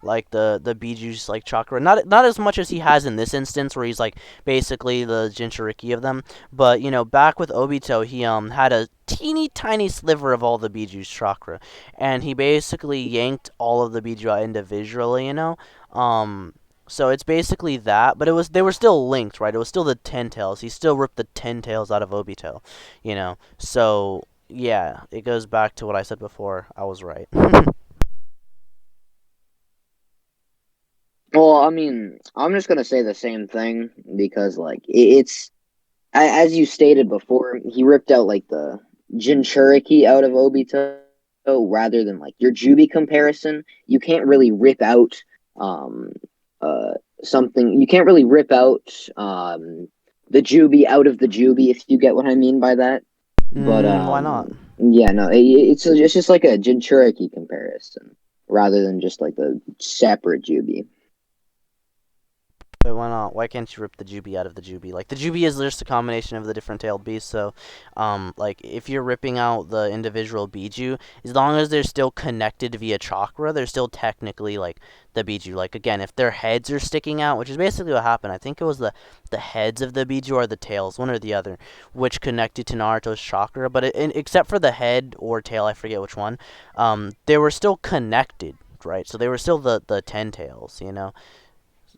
like the Biju's like chakra. Not as much as he has in this instance where he's like basically the Jinchuriki of them, but back with Obito he had a teeny tiny sliver of all the Biju's chakra, and he basically yanked all of the Biju out individually, so it's basically that, but they were still linked, right? It was still the Ten Tails. He still ripped the Ten Tails out of Obito. So yeah, it goes back to what I said before. I was right. Well, I mean, I'm just gonna say the same thing because, like, it's as you stated before, he ripped out like the Jinchuriki out of Obito rather than like your Jubi comparison. You can't really rip out um something. You can't really rip out the Jubi out of the Jubi if you get what I mean by that. But Why not? yeah, no, it's just like a Jinchuriki comparison rather than just like the separate Jubi. Wait, why not? Why can't you rip the Jubi out of the Jubi? Like the Jubi is just a combination of the different tailed beasts. So, like if you're ripping out the individual Biju, as long as they're still connected via chakra, they're still technically like the Biju. Like again, if their heads are sticking out, which is basically what happened. I think it was the heads of the Biju or the tails, one or the other, which connected to Naruto's chakra. But except for the head or tail, I forget which one. They were still connected, right? So they were still the ten tails.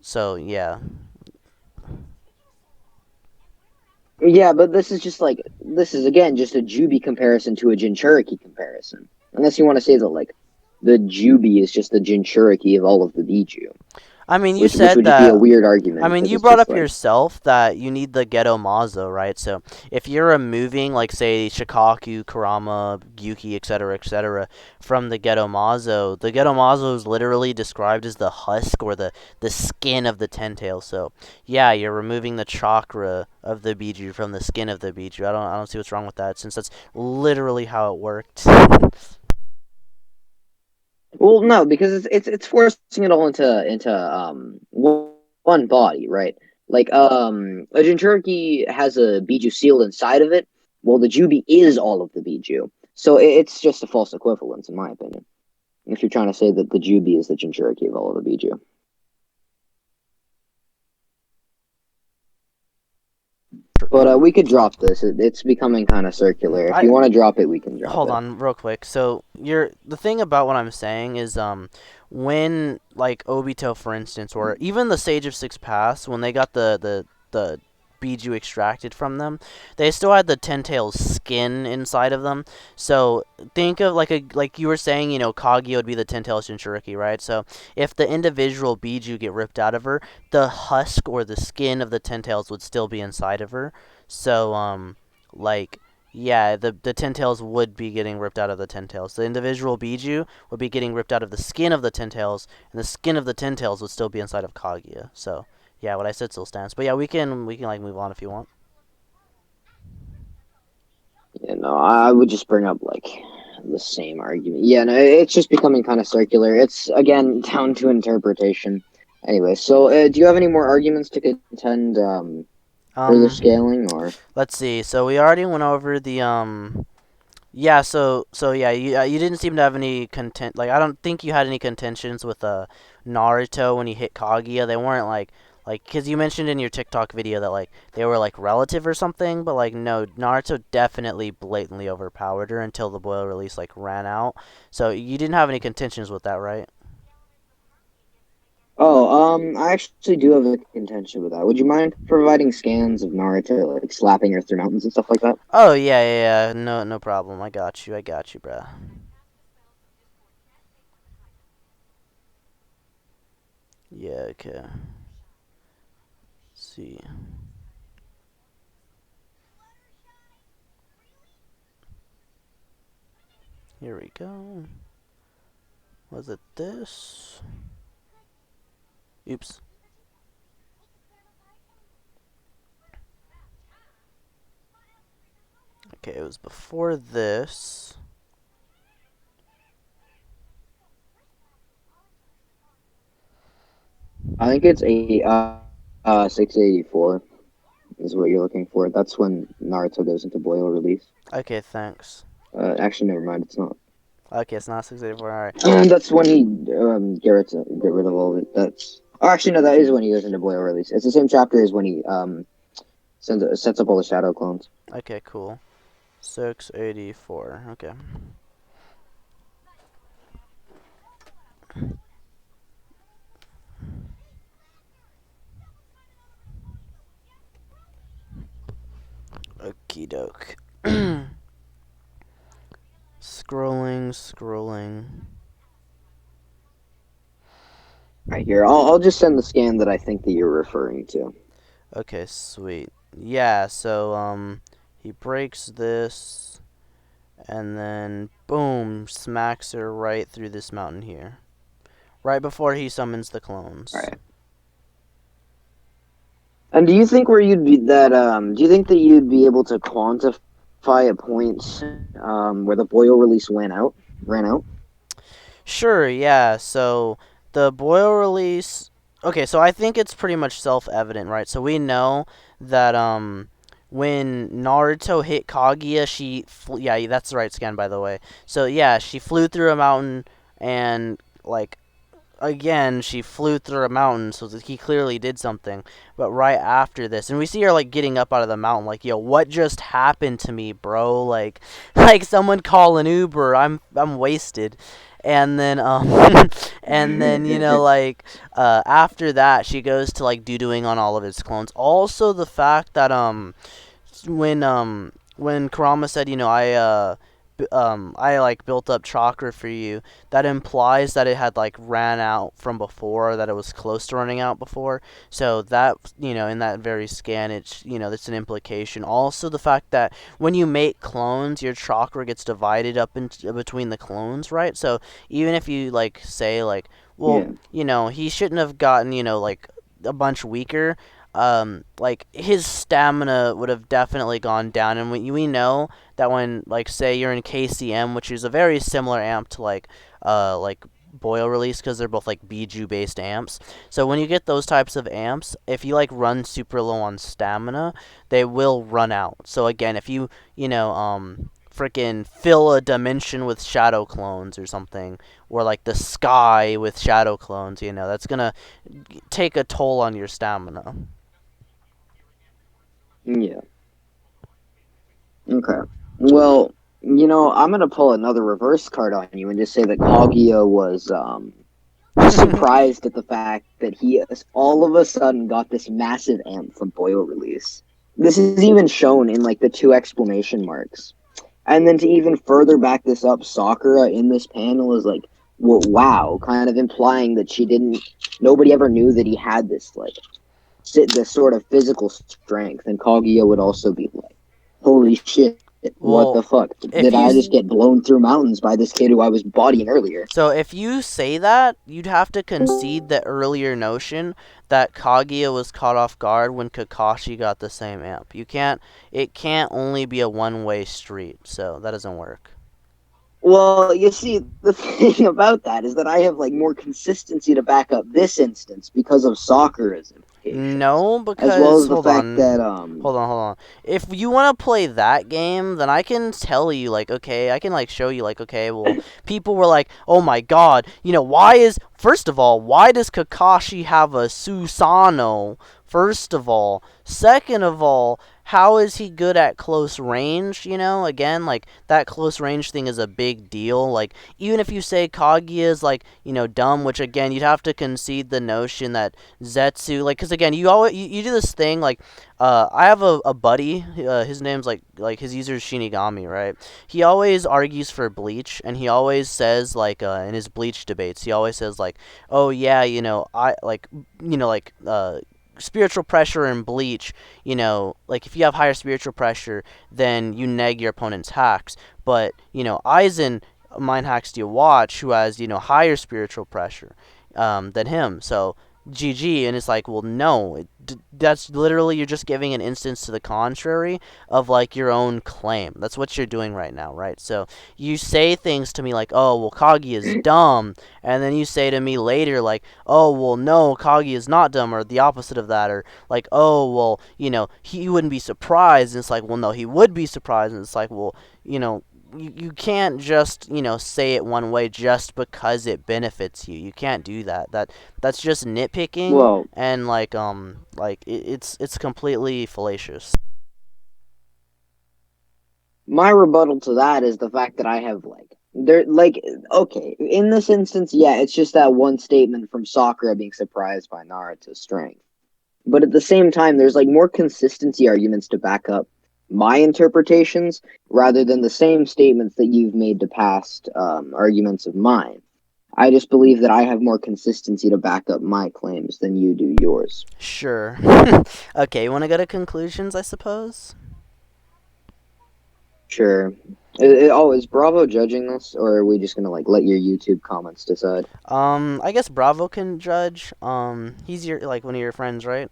So yeah. Yeah, but this is again just a Jubi comparison to a Jinchuriki comparison. Unless you want to say that like the Jubi is just the Jinchuriki of all of the Biju, I mean, you which said would just be a that. weird I argument mean, because you it's brought just up like yourself that you need the Ghetto Mazo, right? So if you're removing, like, say, Shikaku, Kurama, Gyuki, etc., from the Ghetto Mazo is literally described as the husk or the skin of the Tentail. So yeah, you're removing the chakra of the Biju from the skin of the Biju. I don't see what's wrong with that, since that's literally how it worked. Well, no, because it's forcing it all into one body, right? Like a Jinchuriki has a Biju sealed inside of it. Well, the Jubi is all of the Biju, so it's just a false equivalence, in my opinion. If you're trying to say that the Jubi is the Jinchuriki of all of the Biju. But we could drop this. It's becoming kind of circular. If I you want to drop it, we can drop hold it. on real quick. So the thing about what I'm saying is when like Obito for instance, or even the Sage of Six Paths, when they got the Biju extracted from them, they still had the Ten Tails skin inside of them. So think of like you were saying, Kaguya would be the Ten Tails Jinchuriki, right? So if the individual Biju get ripped out of her, the husk or the skin of the Ten Tails would still be inside of her. So like yeah, the Ten Tails would be getting ripped out of the Ten Tails. The individual Biju would be getting ripped out of the skin of the Ten Tails, and the skin of the Ten Tails would still be inside of Kaguya. So, yeah, what I said still stands. But yeah, we can like move on if you want. I would just bring up like the same argument. Yeah, no, it's just becoming kind of circular. It's again down to interpretation. Anyway, so do you have any more arguments to contend further Um, scaling or? let's see. So we already went over the Yeah, so yeah, you didn't seem to have any content. Like I don't think you had any contentions with Naruto when he hit Kaguya. They weren't like because you mentioned in your TikTok video that like they were like relative or something, but like no, Naruto definitely blatantly overpowered her until the boil release like ran out. So you didn't have any contentions with that, right? Oh, I actually do have a contention with that. Would you mind providing scans of Naruto like slapping her through mountains and stuff like that? Oh yeah. No, no problem. I got you, bruh. Yeah, okay. Let's see. Here we go. Was it this? Oops. Okay, it was before this. I think it's a 684 is what you're looking for. That's when Naruto goes into boil release. Okay, thanks. Actually, never mind. It's not. Okay, it's not 684. All right. And that's when he get rid of all of it. That's actually no, that is when he goes into boil release. It's the same chapter as when he sets up all the shadow clones. Okay, cool. 684. Okay. Okie doke. Scrolling. Right here, I'll just send the scan that I think that you're referring to. Okay, sweet. Yeah, so he breaks this and then boom, smacks her right through this mountain here. Right before he summons the All clones. right. And do you think where you'd be that do you think that you'd be able to quantify a point where the boil release ran out? Sure, yeah. So the boil release. Okay, so I think it's pretty much self-evident, right? So we know that when Naruto hit Kaguya, yeah, that's the right scan by the way. So yeah, she flew through a mountain and like again, she flew through a mountain, so that he clearly did something. But right after this, and we see her like getting up out of the mountain, like, yo, what just happened to me, bro? Like, like someone call an Uber. I'm wasted. And then and then like after that, she goes to like doing on all of his clones. Also, the fact that when Kurama said, I like built up chakra for you, that implies that it had like ran out from before, that it was close to running out before. So that, in that very scan, it's, that's an implication. Also, the fact that when you make clones, your chakra gets divided up into between the clones, right? So even if you like say like, well, Yeah. he shouldn't have gotten, like a bunch weaker, like his stamina would have definitely gone down, and we know that when like say you're in KCM, which is a very similar amp to like Boyle release because they're both like Biju based amps. So when you get those types of amps, if you like run super low on stamina, they will run out. So again, if you freaking fill a dimension with shadow clones or something, or like the sky with shadow clones, that's gonna take a toll on your stamina. Yeah. Okay. Well, I'm gonna pull another reverse card on you and just say that Kaguya was surprised at the fact that he all of a sudden got this massive amp from Boyle release. This is even shown in like the two exclamation marks. And then to even further back this up, Sakura in this panel is like, well, wow, kind of implying that nobody ever knew that he had this, like, this sort of physical strength. And Kaguya would also be like, holy shit, what Well, the fuck? if Did you I just get blown through mountains by this kid who I was bodying earlier? So if you say that, you'd have to concede the earlier notion that Kaguya was caught off guard when Kakashi got the same amp. It can't only be a one-way street, so that doesn't work. Well, you see, the thing about that is that I have like more consistency to back up this instance because of Sakura's implications, No, as well because as the fact that hold on. If you want to play that game, then I can tell you like, okay, I can like show you like, okay, well, people were like, "Oh my god, why is first of all, why does Kakashi have a Susanoo?" First of all, second of all, how is he good at close range? Again, like that close range thing is a big deal. Like even if you say Kaguya is like, dumb, which again, you'd have to concede the notion that Zetsu, like, because again, you do this thing like, I have a buddy, his name's like his user is Shinigami, right? He always argues for Bleach, and he always says like, in his Bleach debates, he always says like, oh yeah, I like, spiritual pressure in Bleach, like if you have higher spiritual pressure, then you neg your opponent's hacks. But Aizen mind hacks to watch who has higher spiritual pressure than him. So GG, and it's like, well, no, that's literally you're just giving an instance to the contrary of like your own claim. That's what you're doing right now, right? So you say things to me like, oh, well, Kagi is dumb, and then you say to me later like, oh, well, no, Kagi is not dumb, or the opposite of that, or like, oh, well, he wouldn't be surprised, and it's like, well, no, he would be surprised, and it's like, well, you can't just say it one way just because it benefits you. You can't do that. That's just nitpicking, well, and it's completely fallacious. my rebuttal to that is the fact that I have like okay, in this instance, yeah, it's just that one statement from Sakura being surprised by Naruto's strength. But at the same time, there's like more consistency arguments to back up my interpretations rather than the same statements that you've made to past arguments of mine. I just believe that I have more consistency to back up my claims than you do yours. Sure. Okay, you want to go to conclusions, I suppose? Sure. Is Bravo judging this, or are we just gonna like let your YouTube comments decide? I guess Bravo can judge. He's your like one of your friends, right?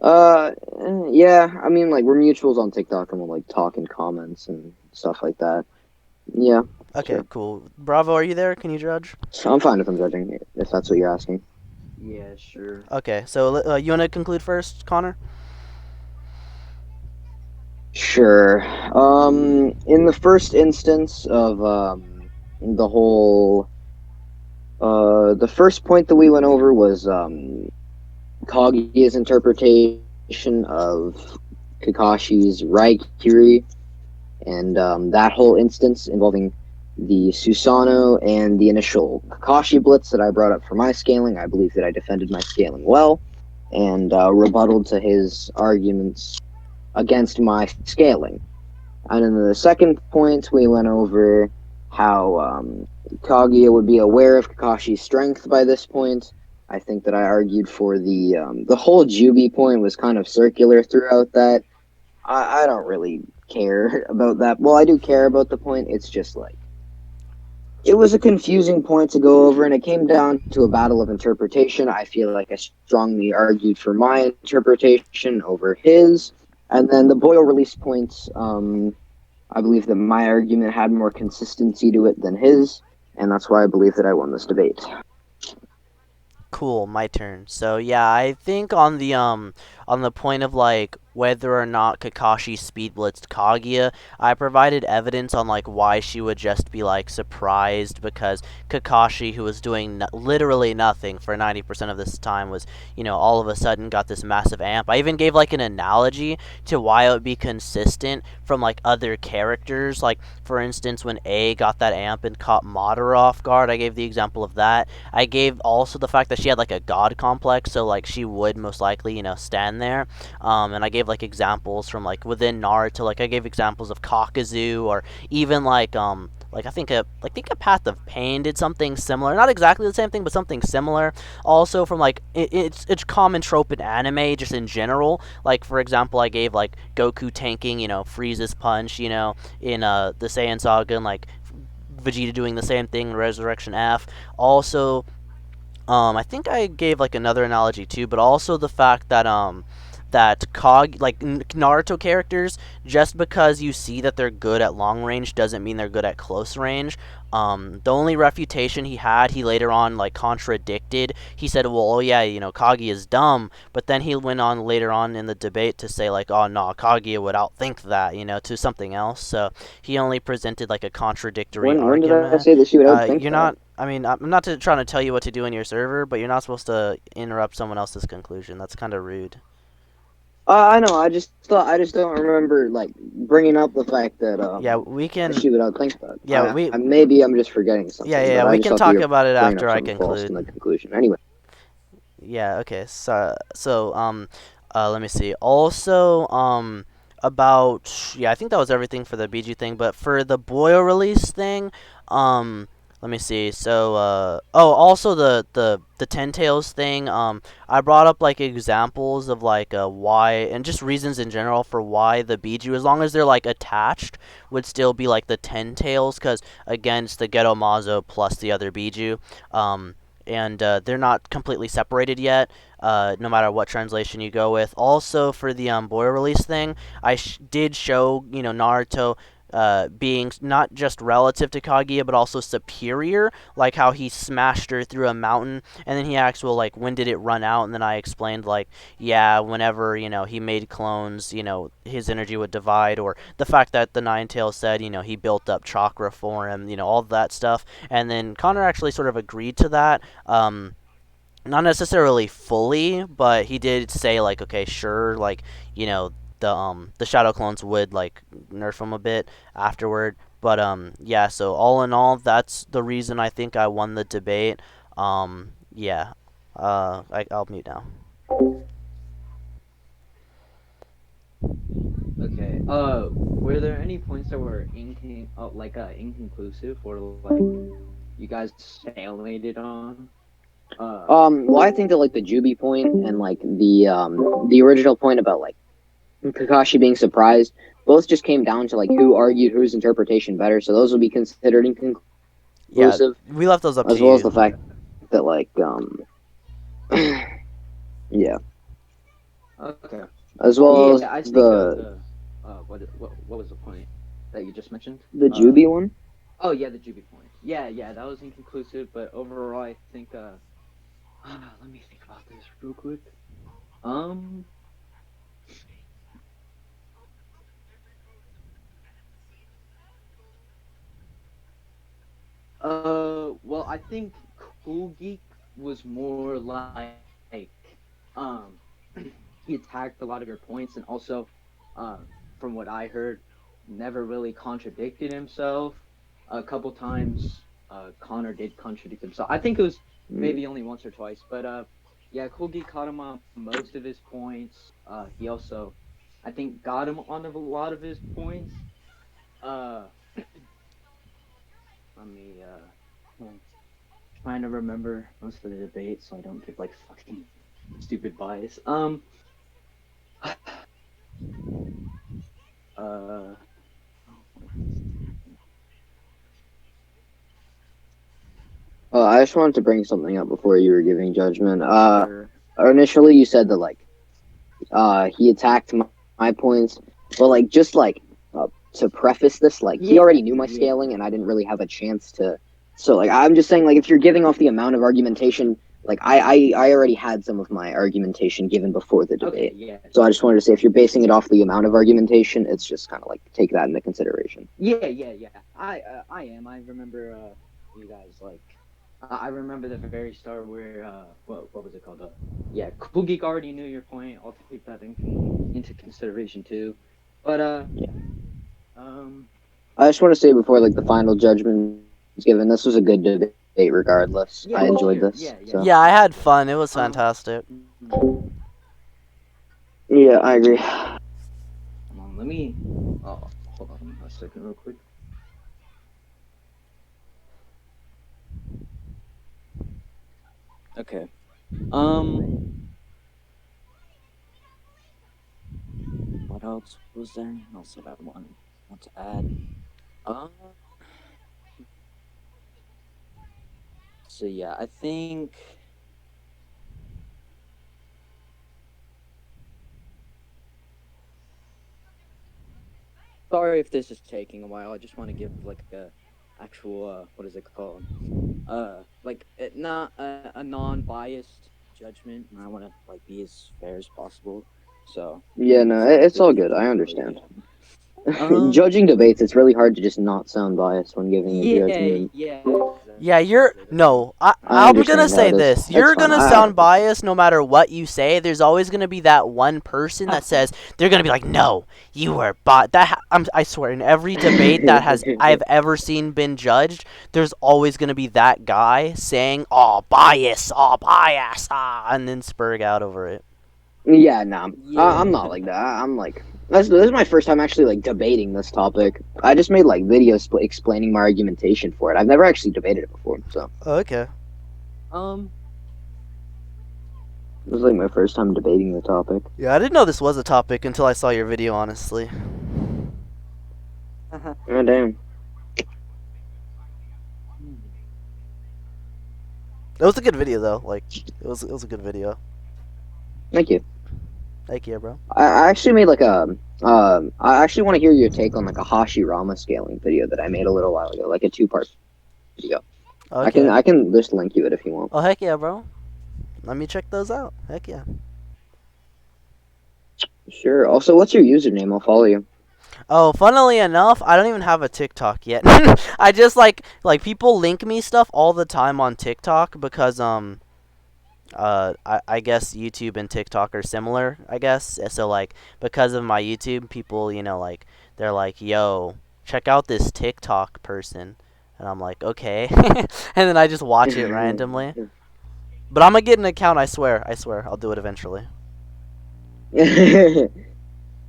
Uh, yeah. I mean, like we're mutuals on TikTok, and we'll like talk in comments and stuff like that. Yeah, Okay, sure. cool. Bravo, are you there? Can you judge? I'm fine if I'm judging, if that's what you're asking. Yeah, sure. Okay, so you want to conclude first, Connor? Sure. In the first instance of the whole, the first point that we went over was Kaguya's interpretation of Kakashi's Raikiri, and that whole instance involving the Susanoo and the initial Kakashi Blitz that I brought up for my scaling. I believe that I defended my scaling well, and rebutted to his arguments against my scaling. And in the second point, we went over how Kaguya would be aware of Kakashi's strength by this point. I think that I argued for the whole Jubi point was kind of circular throughout that. I don't really care about that. Well, I do care about the point. It's just like it was a confusing point to go over, and it came down to a battle of interpretation. I feel like I strongly argued for my interpretation over his. And then the Boyle release points, I believe that my argument had more consistency to it than his. and that's why I believe that I won this debate. Cool, my turn. So yeah, I think on the point of like whether or not Kakashi speed blitzed Kaguya, I provided evidence on like why she would just be like surprised because Kakashi, who was doing literally nothing for 90% of this time, was all of a sudden got this massive amp. I even gave like an analogy to why it would be consistent from like other characters. Like for instance, when A got that amp and caught Madara off guard, I gave the example of that. I gave also the fact that she had like a god complex, so like she would most likely, stand there. And I gave like examples from like within Naruto. Like I gave examples of Kakuzu, or even like I think a Path of Pain did something similar. Not exactly the same thing, but something similar. Also from like it's common trope in anime just in general. Like for example, I gave like Goku tanking, Frieza's punch, in the Saiyan Saga, and like Vegeta doing the same thing in Resurrection F. Also, I think I gave like another analogy too, but also the fact that Naruto characters, just because you see that they're good at long range doesn't mean they're good at close range. The only refutation he had, he later on like contradicted. He said, "Well, oh yeah, Kagi is dumb," but then he went on later on in the debate to say like, "Oh no, Kaguya would outthink that," to something else. So he only presented like a contradictory When did I argument. say that she would outthink You're that? not. I mean, I'm not trying to tell you what to do in your server, but you're not supposed to interrupt someone else's conclusion. That's kind of rude. I know. I just don't remember like bringing up the fact that Yeah, we that can. she would outthink that. Yeah, we. Maybe I'm just forgetting Yeah, something, yeah, but yeah, I we just can thought that talk you were about it bringing after up I something false in the conclude. conclusion. Anyway, Yeah. Okay. So let me see. Also, about yeah, I think that was everything for the BG thing. But for the Boyle release thing, let me see. So, also the Ten Tails thing. I brought up like examples of like why and just reasons in general for why the Biju, as long as they're like attached, would still be like the Ten Tails, because again, it's the Ghetto Mazo plus the other Biju. And they're not completely separated yet, no matter what translation you go with. Also, for the Boy release thing, I did show, Naruto being not just relative to Kaguya, but also superior, like how he smashed her through a mountain, and then he asked, well, like, when did it run out? And then I explained, like, yeah, whenever, he made clones, his energy would divide, or the fact that the Nine Tails said, he built up chakra for him, all that stuff. And then Connor actually sort of agreed to that. Not necessarily fully, but he did say like, okay, sure, like, the shadow clones would like nerf him a bit afterward. But yeah, so all in all, that's the reason I think I won the debate. Yeah. I'll mute now. Okay. Were there any points that were inconclusive, or like you guys stalemated on? well, I think that like the Juby point and like the original point about like Kakashi being surprised, both just came down to like who argued whose interpretation better. So those would be considered Yeah, inconclusive, we left those up to as well as you. the fact that like yeah, Okay. as well Yeah, as I think the what was the point that you just mentioned? the Juby one. Oh yeah, the Juby point. Yeah, that was inconclusive, but overall, I think. Let me think about this real quick. Um. Well, I think Cool Geek was more like, um, he attacked a lot of your points, and also, from what I heard, never really contradicted himself. A couple times, Connor did contradict himself. I think it was maybe only once or twice, but yeah, Cool Geek caught him on most of his points. He also, I think, got him on a lot of his points. Uh, Let me trying to remember most of the debate so I don't give like fucking stupid bias. Uh I just wanted to bring something up before you were giving judgment. sure. Initially you said that like he attacked my points, but like just like to preface this, like he already knew my Yeah. scaling, and I didn't really have a chance to So like I'm just saying like if you're giving off the amount of argumentation, like I already had some of my argumentation given before the Okay, debate. yeah. So I just wanted to say if you're basing it off the amount of argumentation, it's just kind of like take that into consideration. Yeah. I am. I remember you guys like. I remember the very start where what was it called? Yeah, Cool Geek already knew your point. I'll take that into consideration too. But Yeah. um, I just want to say before like the final judgment is given, this was a good debate regardless. yeah, I for enjoyed sure. this. Yeah, So Yeah, I for had sure. fun. It was Um, fantastic. yeah, I agree. hold on, let me. Oh, hold on a second, real quick. Okay. Um, what else was there? Else that I want to add? Um, so yeah, I think. Sorry if this is taking a while. I just want to give like a actual what is it called? Like not a non-biased judgment, and I want to like be as fair as possible. So Yeah, I'm no, just gonna it's give all the good. I example. understand. Yeah. Um. Judging debates, it's really hard to just not sound biased when giving a Yeah. judgment. Yeah. Yeah, you're Exactly. That's why. no. I I'm gonna understand how say it is. this. It's You're fine. gonna sound biased no matter what you say. There's always gonna be that one person that says they're gonna be like, "No, you were I swear, in every debate that has I've ever seen been judged, there's always gonna be that guy saying, oh bias, and then spurg out over it." Yeah, no, I'm Yeah. not like that. I'm like this is my first time actually like debating this topic. I just made like videos explaining my argumentation for it. I've never actually debated it before, so Okay. Um. this was like my first time debating the topic. Yeah, I didn't know this was a topic until I saw your video. Honestly, Oh damn. it was a good video though. Like, it was a good video. Thank you. Thank you, bro. I actually made like a I actually want to hear your take on like a Hashirama scaling video that I made a little while ago, like a two-part video. Okay. I can just link you it if you want. Oh heck yeah, bro. Let me check those out. Heck yeah. Sure. Also, what's your username? I'll follow you. Oh, funnily enough, I don't even have a TikTok yet. I just like people link me stuff all the time on TikTok because I guess YouTube and TikTok are similar, I guess. So like because of my YouTube, people, like they're like, "Yo, check out this TikTok person." And I'm like, "Okay." And then I just watch it randomly. But I'm gonna get an account, I swear. I swear. I'll do it eventually.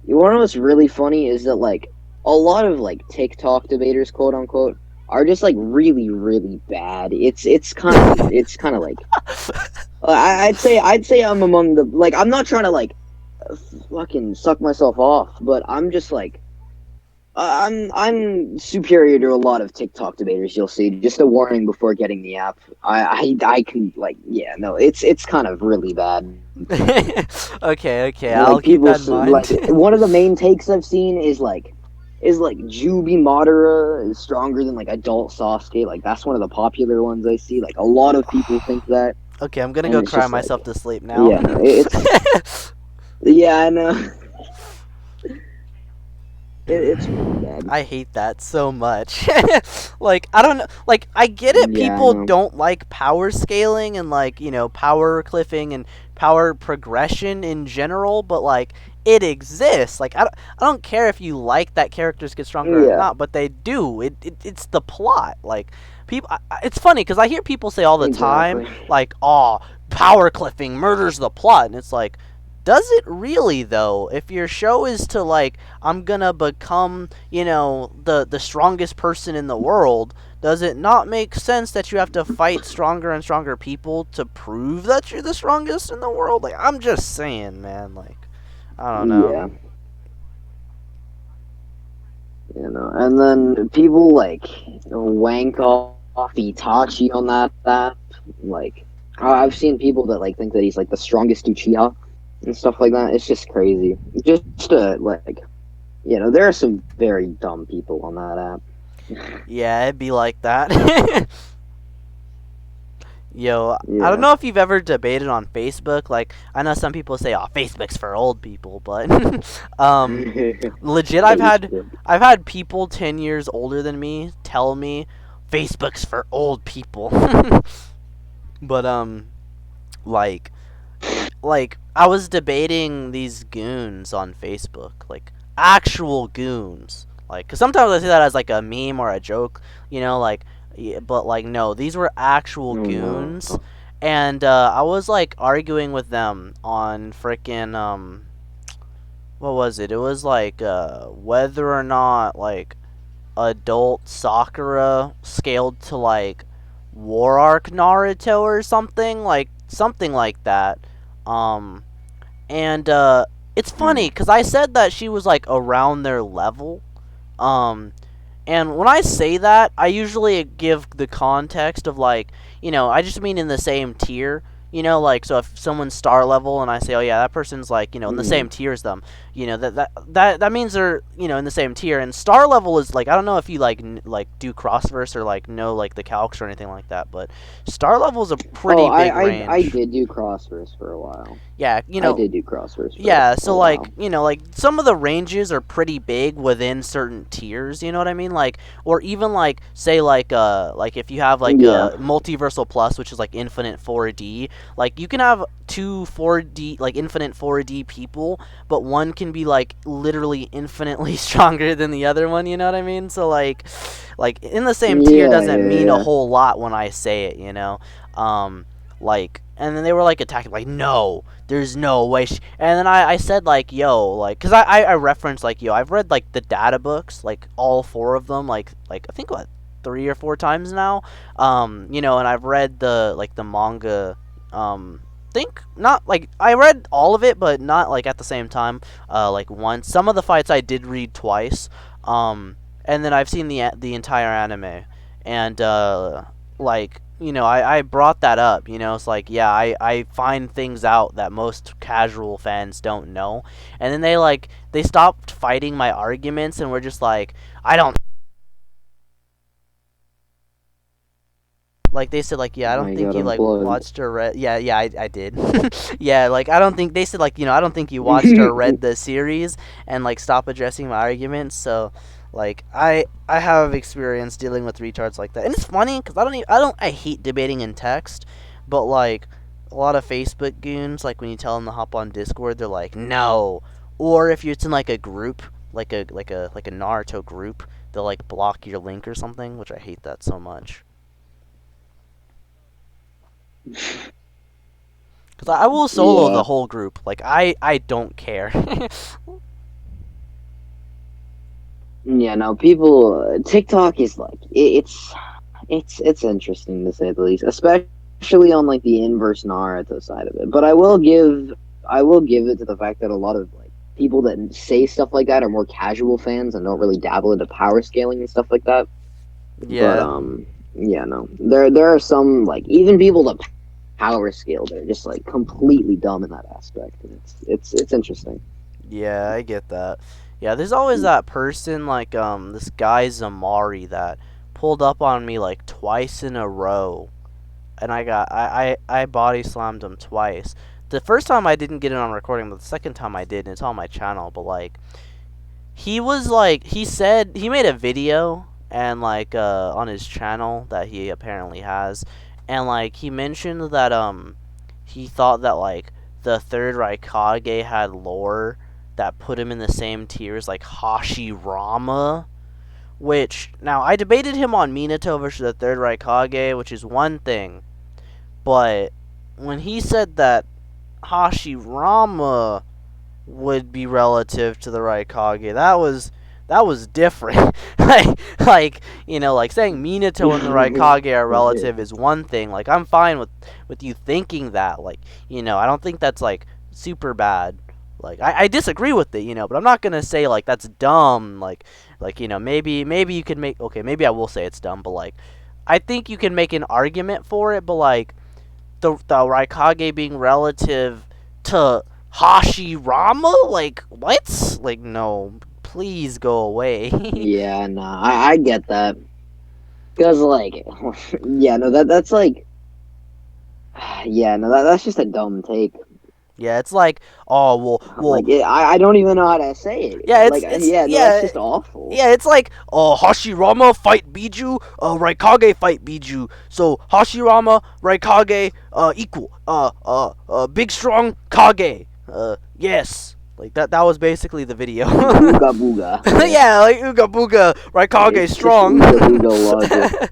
You want to know what's really funny is that like a lot of like TikTok debaters, quote unquote, are just like really really bad. It's kind of like I'd say I'm among the like I'm not trying to like fucking suck myself off, but I'm just like I'm superior to a lot of TikTok debaters. You'll see. Just a warning before getting the app. I can like yeah no it's kind of really bad. Okay, I'll Like keep people that in mind. like one of the main takes I've seen is like Jubi Madara is stronger than like adult Sasuke. Like that's one of the popular ones I see. Like a lot of people think that, Okay, I'm gonna and go it's cry just like myself to sleep now. yeah no it's yeah I know it's really bad. I hate that so much. Like, I don't know. Like, I get it. Yeah I People know. don't like power scaling and, like, power cliffing and power progression in general, but, like, it exists. Like, I don't care if you like that characters get stronger or Yeah not, but they do. It's the plot. Like, people. It's funny because I hear people say all the time, exactly. like, "Oh, power cliffing murders the plot," and it's like, does it really though? If your show is to like, I'm gonna become, the strongest person in the world, does it not make sense that you have to fight stronger and stronger people to prove that you're the strongest in the world? Like, I'm just saying, man. Like, I don't know. Yeah and then people like wank off Itachi on that app. Like I've seen people that like think that he's like the strongest Uchiha and stuff like that. It's just crazy. Just like there are some very dumb people on that app. Yeah, it'd be like that. Yo, I don't Yeah. know if you've ever debated on Facebook. Like, I know some people say, "Oh, Facebook's for old people," but legit, Facebook. I've had people 10 years older than me tell me Facebook's for old people. But like I was debating these goons on Facebook, like actual goons. Like, cause sometimes I see that as like a meme or a joke, like, yeah, but like no, these were actual Oh no. goons, and I was like arguing with them on frickin' what was it? It was like whether or not like adult Sakura scaled to like War Arc Naruto or something like that. Um, and it's funny Hmm. because I said that she was like around their level. Um, and when I say that, I usually give the context of like, I just mean in the same tier. Like, so if someone's star level and I say, oh yeah, that person's like, in the Hmm. same tier as them, that means they're, in the same tier. And star level is like, I don't know if you like like do crossverse or like know like the calcs or anything like that, but star level is a Oh, pretty big I range. did do crossverse for a while. Yeah, I did do crossverse for yeah, a so like, while. like some of the ranges are pretty big within certain tiers, you know what I mean? Like, or even like say like if you have like Yeah. a multiversal plus, which is like infinite 4D, like you can have two 4D like infinite 4D people, but one can be like literally infinitely stronger than the other one, you know what I mean? So like in the same tier Yeah, doesn't yeah, mean a yeah. whole lot when I say it, you know? Like, and then they were like attacking, like, no, there's no way. And then I said, like, yo, like, because I referenced, like, yo, I've read, like, the data books, like, all four of them, like I think, what, 3 or 4 times now. And I've read the manga, think not like I read all of it, but not like at the same time. Like once. Some of the fights I did read twice. And then I've seen the entire anime, and like I brought that up. It's like yeah, I find things out that most casual fans don't know, and then they stopped fighting my arguments and were just like I don't. Like they said, like yeah, I don't I think got you like unplugged. watched or read. Yeah, yeah, I did. Yeah, like I don't think they said like I don't think you watched or read the series and like stop addressing my arguments. So, like I have experience dealing with retards like that, and it's funny because I hate debating in text, but like a lot of Facebook goons, like when you tell them to hop on Discord, they're like no, or if it's in like a group, like a Naruto group, they'll like block your link or something, which I hate that so much. Because I will solo the Yeah. whole group. Like, I don't care. Yeah, no, people. TikTok is like it's interesting to say the least, especially on like the inverse Naruto side of it. But I will give it to the fact that a lot of like people that say stuff like that are more casual fans and don't really dabble into power scaling and stuff like that. But Yeah. yeah, no, there are some like even people that power scale, they're just like completely dumb in that aspect, and it's interesting. Yeah, I get that. Yeah, there's always that person, like, this guy Zamari that pulled up on me, like, twice in a row. And I body slammed him twice. The first time I didn't get it on recording, but the second time I did, and it's on my channel. But, like, he was like he said he made a video and like on his channel that he apparently has, and like he mentioned that he thought that like the third Raikage had lore that put him in the same tier as like Hashirama, which now I debated him on Minato versus the third Raikage, which is one thing, but when he said that Hashirama would be relative to the Raikage. That was different. like saying Minato and the Raikage are relative is one thing. Like I'm fine with you thinking that. Like I don't think that's like super bad. Like I disagree with it, but I'm not gonna say like that's dumb. Like maybe you could make okay maybe I will say it's dumb, but like I think you can make an argument for it. But like the Raikage being relative to Hashirama? Like, what? Like, no. Please go away. Yeah, no, I get that because like yeah, no, that's like Yeah, no, that's just a dumb take. Yeah, it's like, oh well, Like, I don't even know how to say it. yeah, Like, yeah, no, that's just awful. yeah, it's like, oh, Hashirama fight Biju, Raikage fight Biju. So Hashirama, Raikage, equal, big strong Kage. Yes, like that was basically the video. Ooga booga. Yeah. Yeah, like Uga Booga, Raikage It's just strong. ooga booga logic.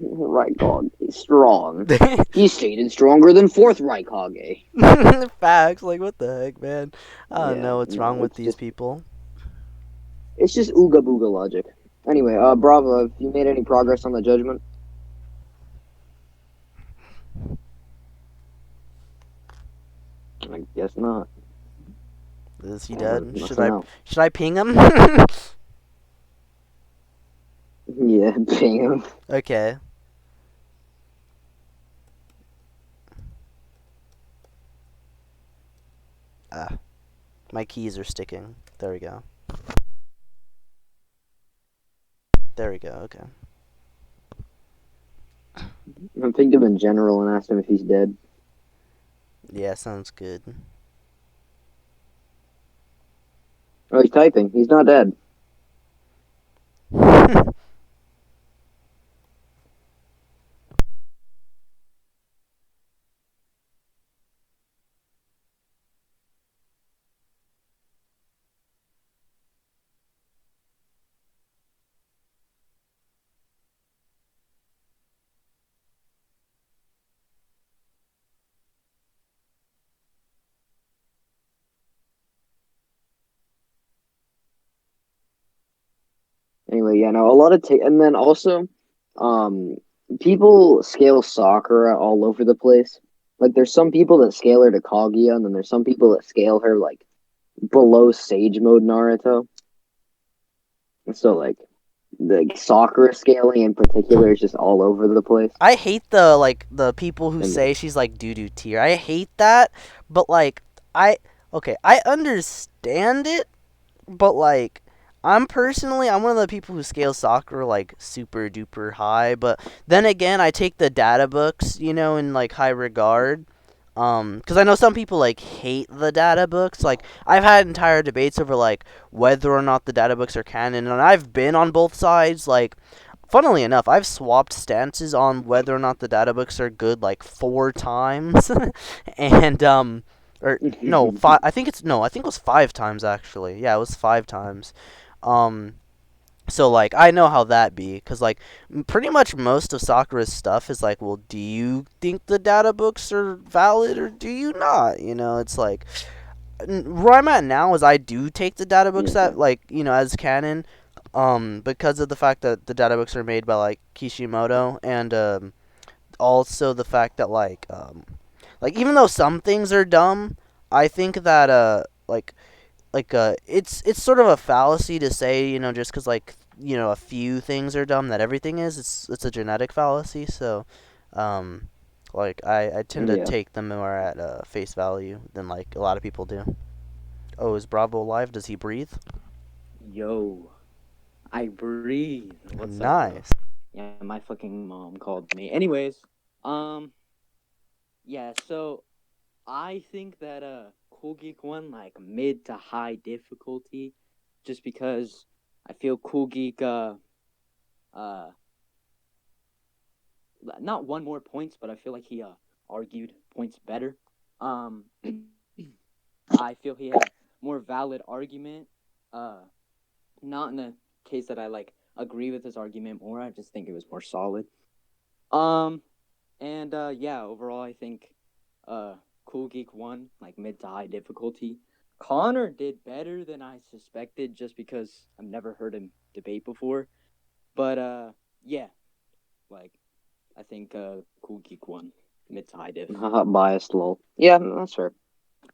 Raikage is strong. He's stated stronger than fourth Raikage. Facts, like what the heck, man? I don't Yeah, know what's wrong no, with these people. it's just ooga booga logic. Anyway, Bravo, have you made any progress on the judgment? I guess not. Is he There's dead? nothing else. Should I ping him? Yeah, ping him. Okay. Ah, my keys are sticking. There we go. There we go. Okay. I pinged him in general and asked him if he's dead. Yeah, sounds good. Oh, he's typing. He's not dead. Anyway, yeah, no, a lot of and then also, um, people scale Sakura all over the place. Like, there's some people that scale her to Kaguya, and then there's some people that scale her like below Sage Mode Naruto. And so, like, the Sakura scaling in particular is just all over the place. I hate the people who And say she's like doo-doo tier. I hate that, but like okay, I understand it, but like I'm one of the people who scales Sakura like super duper high, but then again, I take the data books, in like high regard. Because I know some people like hate the data books. Like I've had entire debates over like whether or not the data books are canon, and I've been on both sides. Like, funnily enough, I've swapped stances on whether or not the data books are good like 4 times, and or no, five. I think it was 5 times actually. Yeah, it was 5 times. Um, so like I know how that be, cause like pretty much most of Sakura's stuff is like, well, do you think the data books are valid or do you not? It's like where I'm at now is I do take the data books that like as canon, because of the fact that the data books are made by like Kishimoto, and also the fact that like even though some things are dumb, I think that it's sort of a fallacy to say just because like a few things are dumb that everything is. It's a genetic fallacy. So like I tend to yeah, take them more at face value than like a lot of people do. Oh, is Bravo live? Does he breathe? Yo, I breathe. What's up, bro? Nice. Yeah, my fucking mom called me. Anyways, um, yeah. So I think that Cool Geek won like mid to high difficulty, just because I feel Cool Geek uh not won more points, but I feel like he argued points better. Um, I feel he had a more valid argument. Not in the case that I like agree with his argument more. I just think it was more solid. Um, and yeah, overall, I think Cool Geek won like mid to high difficulty. Connor did better than I suspected, just because I've never heard him debate before. But yeah, like I think Cool Geek won mid to high diff. biased lol. Yeah, that's fair.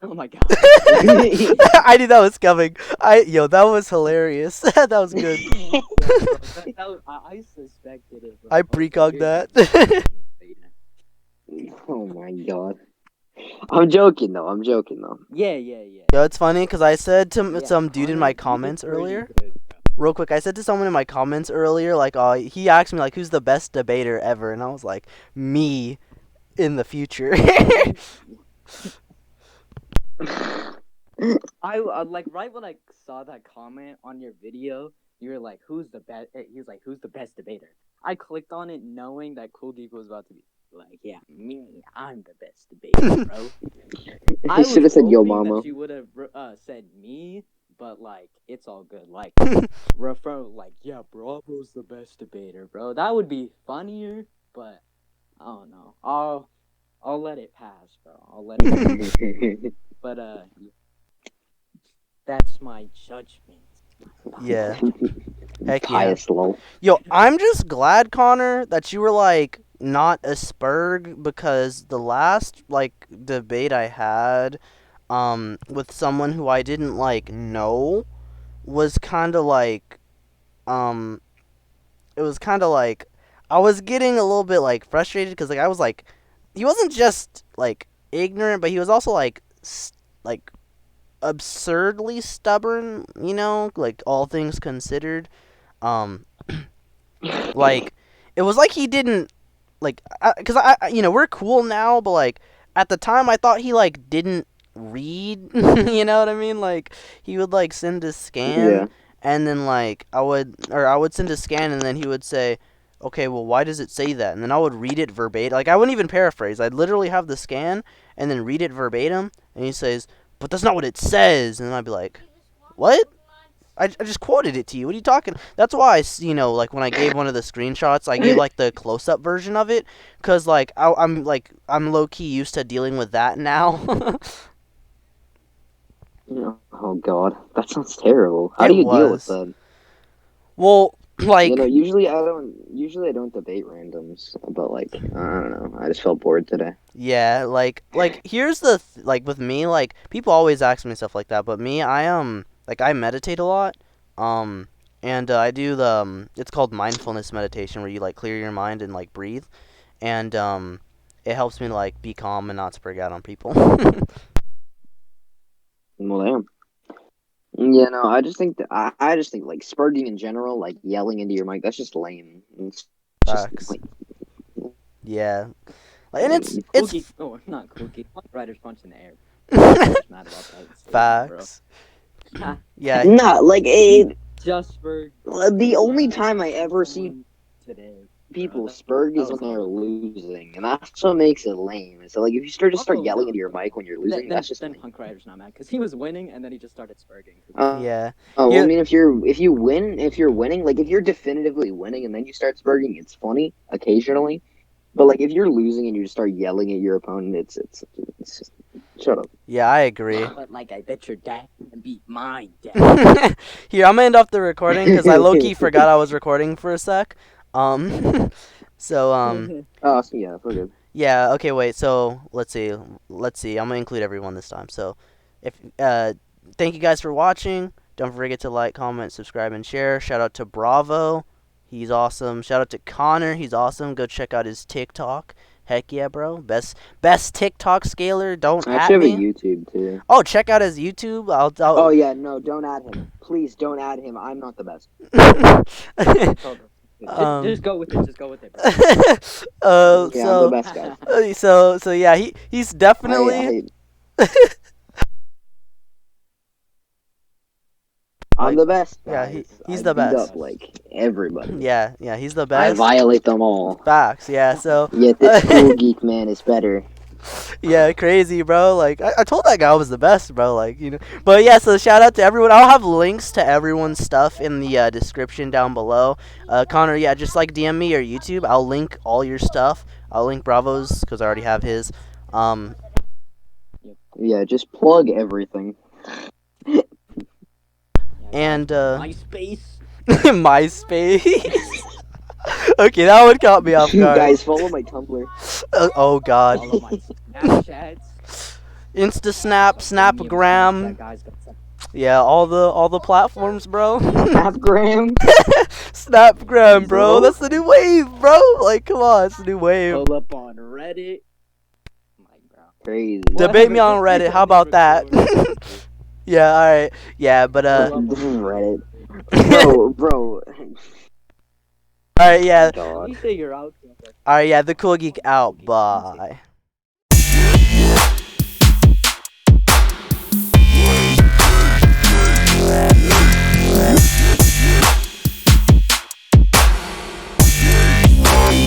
Oh my god. I knew that was coming. That was hilarious. That was good. Yeah, bro, I suspected it, bro. I Okay, precogged you're- that. Oh my god. I'm joking though. Yeah. Yo, it's funny because I said to Yeah, some dude in Connor, my you did comments pretty earlier. good, bro. Real quick, I said to someone in my comments earlier, like, he asked me like, who's the best debater ever, and I was like, me. in the future. I like right when I saw that comment on your video, you were like, "Who's the best?" He was like, "Who's the best debater?" I clicked on it knowing that Cool Geek was about to be like, "Yeah, me, I'm the best debater, bro." I He should have was said "Yo, hoping mama." that you would have said me, but like, it's all good. Like, refer like, "Yeah, Bravo's the best debater, bro." That would be funnier, but I don't know. I'll let it pass, bro. I'll let it pass. But that's my judgment. Yeah. Heck yeah. Pious lol. Yo, I'm just glad, Connor, that you were like not a Spurg, because the last like debate I had with someone who I didn't like know was kind of like um it was kind of like I was getting a little bit like frustrated because like I was like he wasn't just like ignorant, but he was also like like absurdly stubborn, you know, like all things considered. Um like it was like he didn't like because you know, we're cool now, but like at the time I thought he like didn't read. You know what I mean? Like he would like send a scan, Yeah. and then like I would send a scan, and then he would say, okay, well, why does it say that? And then I would read it verbatim. Like I wouldn't even paraphrase, I'd literally have the scan and then read it verbatim, and he says, but that's not what it says. And then I'd be like, what? I just quoted it to you. What are you talking? That's why you know, like when I gave one of the screenshots, I gave like the close-up version of it, cause like I'm low-key used to dealing with that now. Oh God, that sounds terrible. How do It you deal with was. that? Well, like Usually I don't debate randoms, but like I don't know. I just felt bored today. yeah, like here's the like with me, like people always ask me stuff like that, but me, I like I meditate a lot, um, and I do the it's called mindfulness meditation, where you like clear your mind and like breathe, and it helps me to like be calm and not sprig out on people. Well, damn. Yeah, no, I just think like spurging in general, like yelling into your mic, that's just lame. It's just Facts. like Yeah, like, and lame. Cool Geek, oh, not Cool Geek. Riders punch in the air. I'm just mad about that statement, bro. facts. Yeah, Not like it. Just for The only time I ever see someone today, people bro, spurg that is when was they're all. losing, and that's what makes it lame. So like, if you start Also, yelling no, into your no. mic when you're losing, Then that's just then lame. Punk Rider's not mad because he was winning and then he just started spurging. yeah. Oh, well, I Here, mean, if you win, if you're winning, like if you're definitively winning and then you start spurging, it's funny occasionally. But like if you're losing and you just start yelling at your opponent, it's just shut up. yeah, I agree. But like, I bet your dad can beat my dad. Here, I'm gonna end off the recording because I low key forgot I was recording for a sec. So Oh, so yeah, we're good. yeah, okay, wait. So let's see. I'm gonna include everyone this time. So, if thank you guys for watching. Don't forget to like, comment, subscribe, and share. Shout out to Bravo, he's awesome. Shout out to Connor, he's awesome. Go check out his TikTok. Heck yeah, bro. Best TikTok scaler. Don't I at actually have a me. YouTube too. Oh, check out his YouTube. Oh I'll yeah, no, don't add him. Please don't add him. I'm not the best. Just go with it. Just go with it, bro. Yeah, I'm the best guy. So yeah, he's definitely I'm like, the best. yeah, Guys. he's I the beat best. up like everybody. Yeah, he's the I best. violate them all. Facts, yeah. So Yet this cool geek man is better. yeah, crazy, bro. Like I told that guy I was the best, bro. Like, you know. But yeah, so shout out to everyone. I'll have links to everyone's stuff in the description down below. Connor, yeah, just like DM me or YouTube. I'll link all your stuff. I'll link Bravo's because I already have his. Yeah, just plug everything. And MySpace. MySpace. Okay, that one caught me off guard. Guys, follow my Tumblr. Oh God. Follow my Snapchats. Instasnap, That Snapgram. guy's got some. Yeah, all the platforms, bro. Snapgram. Snapgram, bro. That's the new wave, bro. Like, come on, it's the new wave. Pull up on Reddit. Like, bro. Crazy. Debate me on Reddit. How about that? Yeah, all right. Yeah, but Reddit. Bro. all right, yeah. God. You say you're out. All right, yeah. The Cool Geek out. Bye.